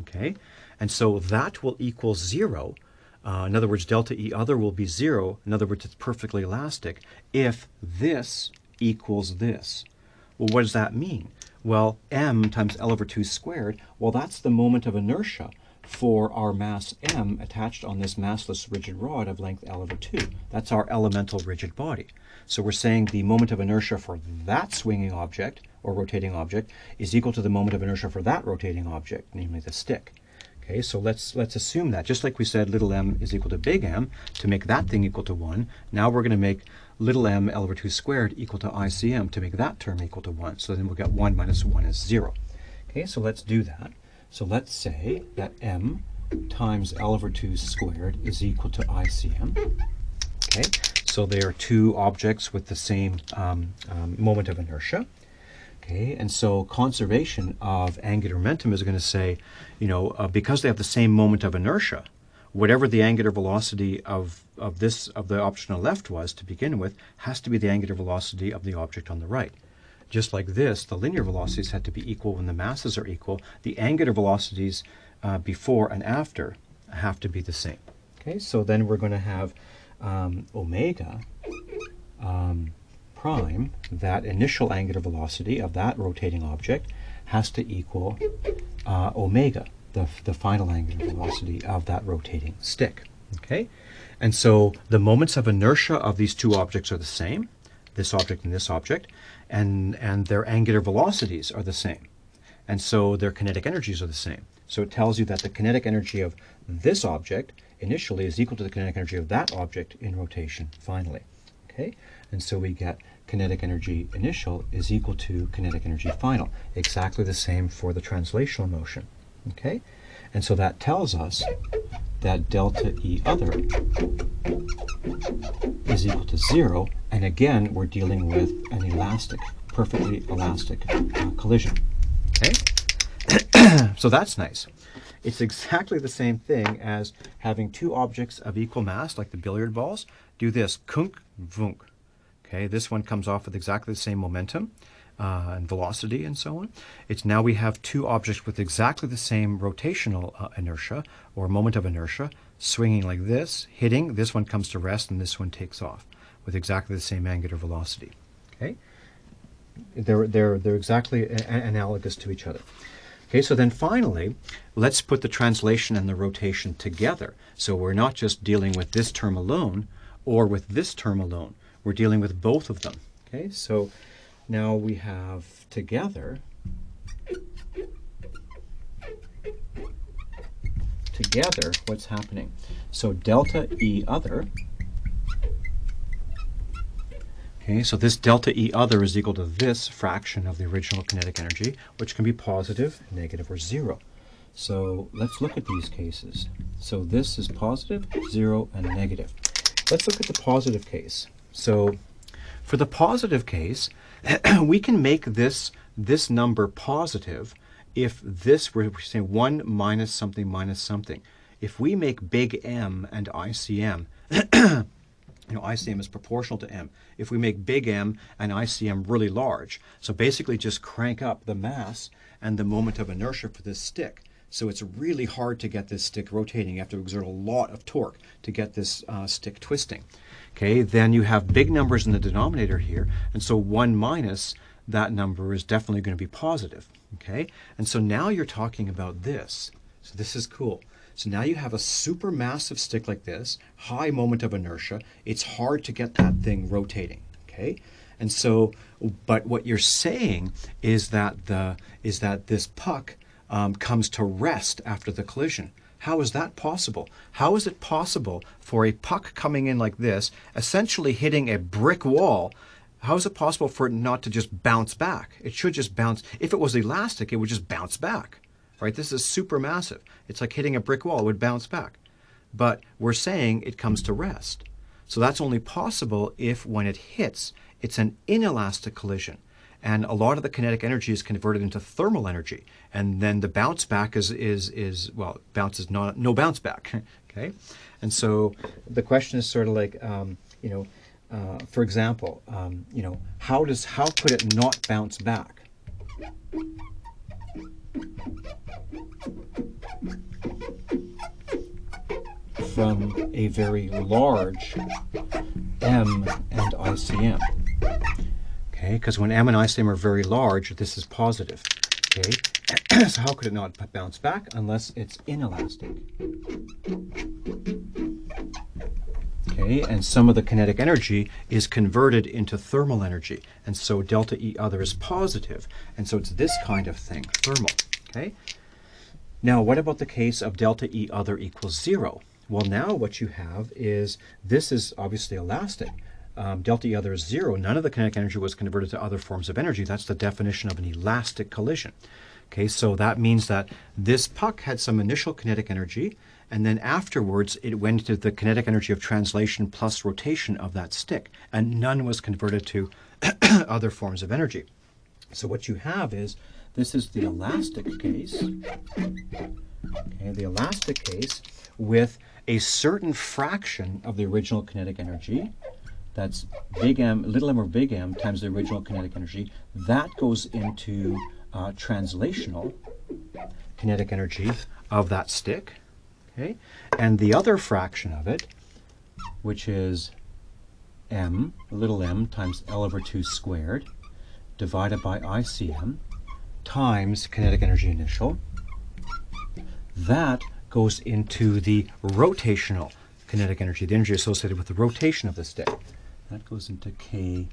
Okay? And so that will equal 0. In other words, delta E other will be 0. In other words, it's perfectly elastic if this equals this. Well, what does that mean? Well, m times L/2 squared, well, that's the moment of inertia for our mass m attached on this massless rigid rod of length L/2. That's our elemental rigid body. So we're saying the moment of inertia for that swinging object or rotating object is equal to the moment of inertia for that rotating object, namely the stick. Okay, so let's assume that. Just like we said little m is equal to big M, to make that thing equal to 1, now we're going to make little m L/2 squared equal to ICM to make that term equal to 1. So then we'll get 1 minus 1 is 0. Okay, so let's do that. So let's say that m times L/2 squared is equal to ICM. Okay, so they are two objects with the same moment of inertia. Okay, and so conservation of angular momentum is going to say, because they have the same moment of inertia, whatever the angular velocity of the object on the left was to begin with, has to be the angular velocity of the object on the right. Just like this, the linear velocities had to be equal when the masses are equal. The angular velocities before and after have to be the same. Okay, so then we're going to have omega prime, that initial angular velocity of that rotating object, has to equal omega, the final angular velocity of that rotating stick. Okay, and so the moments of inertia of these two objects are the same, this object and this object, and their angular velocities are the same. And so their kinetic energies are the same. So it tells you that the kinetic energy of this object initially is equal to the kinetic energy of that object in rotation finally. Okay, and so we get kinetic energy initial is equal to kinetic energy final. Exactly the same for the translational motion. Okay, and so that tells us that delta E other is equal to 0, and again we're dealing with an elastic, perfectly elastic collision. Okay, so that's nice. It's exactly the same thing as having two objects of equal mass, like the billiard balls, do this, kunk, vunk. Okay, this one comes off with exactly the same momentum and velocity and so on. It's now we have two objects with exactly the same rotational inertia or moment of inertia, swinging like this, hitting. This one comes to rest and this one takes off with exactly the same angular velocity. Okay, they're exactly analogous to each other. Okay, so then finally, let's put the translation and the rotation together. So we're not just dealing with this term alone or with this term alone. We're dealing with both of them. Okay, so now we have together what's happening. So delta E other, Okay, so this delta E other is equal to this fraction of the original kinetic energy, which can be positive, negative, or zero. So let's look at these cases. So this is positive, 0, and negative. Let's look at the positive case. So for the positive case, we can make this number positive if this were, say, 1 minus something. If we make big M and ICM, ICM is proportional to M. If we make big M and ICM really large, so basically just crank up the mass and the moment of inertia for this stick. So it's really hard to get this stick rotating. You have to exert a lot of torque to get this stick twisting. Okay, then you have big numbers in the denominator here, and so 1 minus that number is definitely going to be positive. Okay, and so now you're talking about this. So this is cool. So now you have a supermassive stick like this, high moment of inertia. It's hard to get that thing rotating, okay? And so, but what you're saying is that this puck comes to rest after the collision. How is that possible? How is it possible for a puck coming in like this, essentially hitting a brick wall? How is it possible for it not to just bounce back? It should just bounce. If it was elastic, it would just bounce back. Right? This is super massive. It's like hitting a brick wall. It would bounce back. But we're saying it comes to rest. So that's only possible if when it hits, it's an inelastic collision. And a lot of the kinetic energy is converted into thermal energy. And then the bounce back is bounce is not, no bounce back. Okay? And so the question is sort of like, for example, how could it not bounce back? From a very large M and ICM. Okay, because when M and ICM are very large, this is positive. Okay, so how could it not bounce back unless it's inelastic? Okay, and some of the kinetic energy is converted into thermal energy, and so delta E other is positive, and so it's this kind of thing, thermal. Okay. Now, what about the case of delta E other equals 0? Well, now what you have is, this is obviously elastic. Delta E other is 0. None of the kinetic energy was converted to other forms of energy. That's the definition of an elastic collision. Okay, so that means that this puck had some initial kinetic energy, and then afterwards it went into the kinetic energy of translation plus rotation of that stick, and none was converted to other forms of energy. So what you have is, this is the elastic case, okay, the elastic case with a certain fraction of the original kinetic energy, that's big M, little m or big M times the original kinetic energy, that goes into translational kinetic energy of that stick, okay, and the other fraction of it, which is M, little m times L over 2 squared, divided by ICM, times kinetic energy initial, that goes into the rotational kinetic energy, the energy associated with the rotation of the stick. That goes into K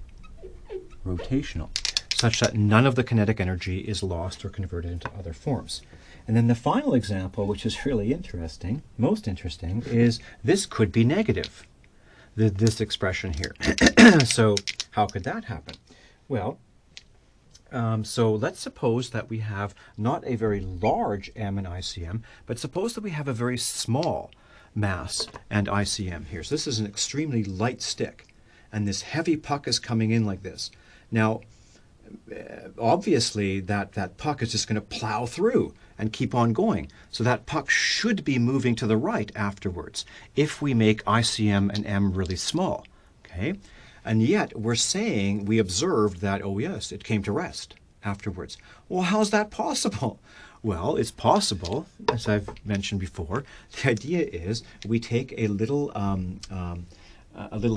rotational, such that none of the kinetic energy is lost or converted into other forms. And then the final example, which is really interesting, most interesting, is this could be negative, this expression here. So how could that happen? Well, so let's suppose that we have not a very large M and ICM, but suppose that we have a very small mass and ICM here. So this is an extremely light stick, and this heavy puck is coming in like this. Now, obviously that puck is just going to plow through and keep on going. So that puck should be moving to the right afterwards if we make ICM and M really small. Okay? And yet we're saying we observed that, oh yes, it came to rest afterwards. Well, how's that possible? Well, it's possible, as I've mentioned before. The idea is we take a little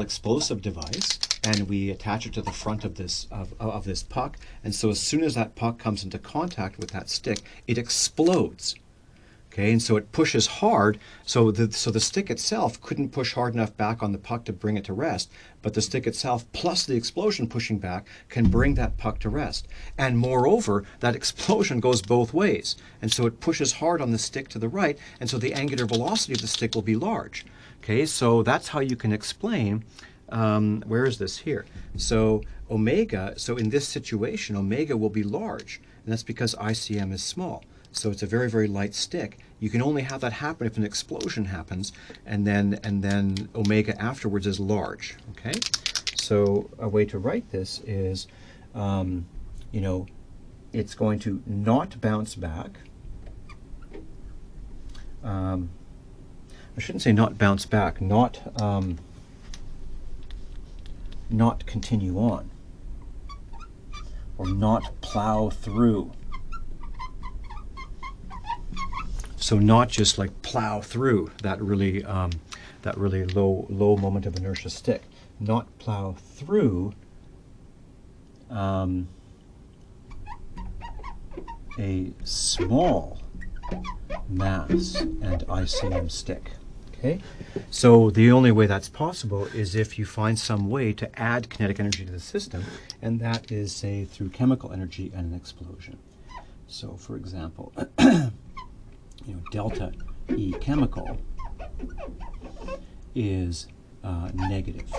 explosive device and we attach it to the front of this puck, and so as soon as that puck comes into contact with that stick, it explodes. Okay, and so it pushes hard, so the stick itself couldn't push hard enough back on the puck to bring it to rest, but the stick itself plus the explosion pushing back can bring that puck to rest. And moreover, that explosion goes both ways, and so it pushes hard on the stick to the right, and so the angular velocity of the stick will be large. Okay, so that's how you can explain where is this here? So omega, so in this situation, omega will be large, and that's because ICM is small. So it's a very, very light stick. You can only have that happen if an explosion happens, and then omega afterwards is large. Okay, so a way to write this is, you know, it's going to not bounce back. I shouldn't say not bounce back, not continue on, or not plow through. So not just like plow through that really low moment of inertia stick. Not plow through a small mass and ICM stick. Okay, so the only way that's possible is if you find some way to add kinetic energy to the system, and that is, say, through chemical energy and an explosion. So, for example, delta E chemical is negative.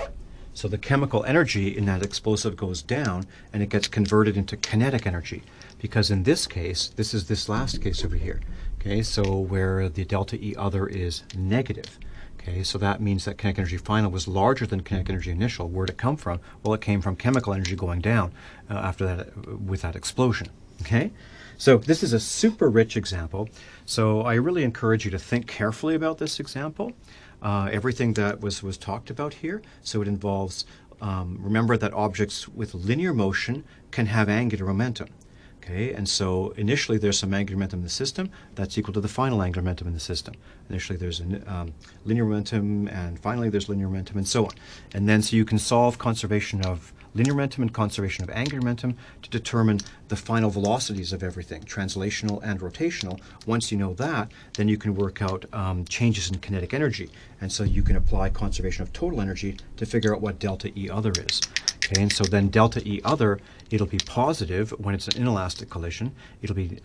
So the chemical energy in that explosive goes down, and it gets converted into kinetic energy. Because in this case, this is this last case over here. Okay, so where the delta E other is negative. Okay, so that means that kinetic energy final was larger than kinetic energy initial. Where'd it come from? Well, it came from chemical energy going down after that with that explosion. Okay, so this is a super rich example. So I really encourage you to think carefully about this example. Everything that was talked about here. So it involves, remember that objects with linear motion can have angular momentum. Okay, and so initially there's some angular momentum in the system that's equal to the final angular momentum in the system. Initially there's a linear momentum, and finally there's linear momentum, and so on. And then so you can solve conservation of linear momentum and conservation of angular momentum to determine the final velocities of everything, translational and rotational. Once you know that, then you can work out changes in kinetic energy. And so you can apply conservation of total energy to figure out what delta E other is. Okay, and so then delta E other, it'll be positive when it's an inelastic collision, it'll be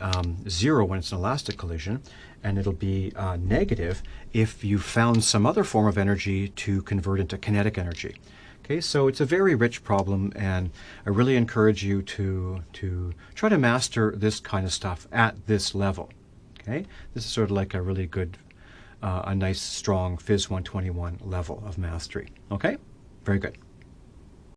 0 when it's an elastic collision, and it'll be negative if you found some other form of energy to convert into kinetic energy. Okay, so it's a very rich problem, and I really encourage you to try to master this kind of stuff at this level. Okay, this is sort of like a really good, a nice strong Phys 121 level of mastery. Okay, very good.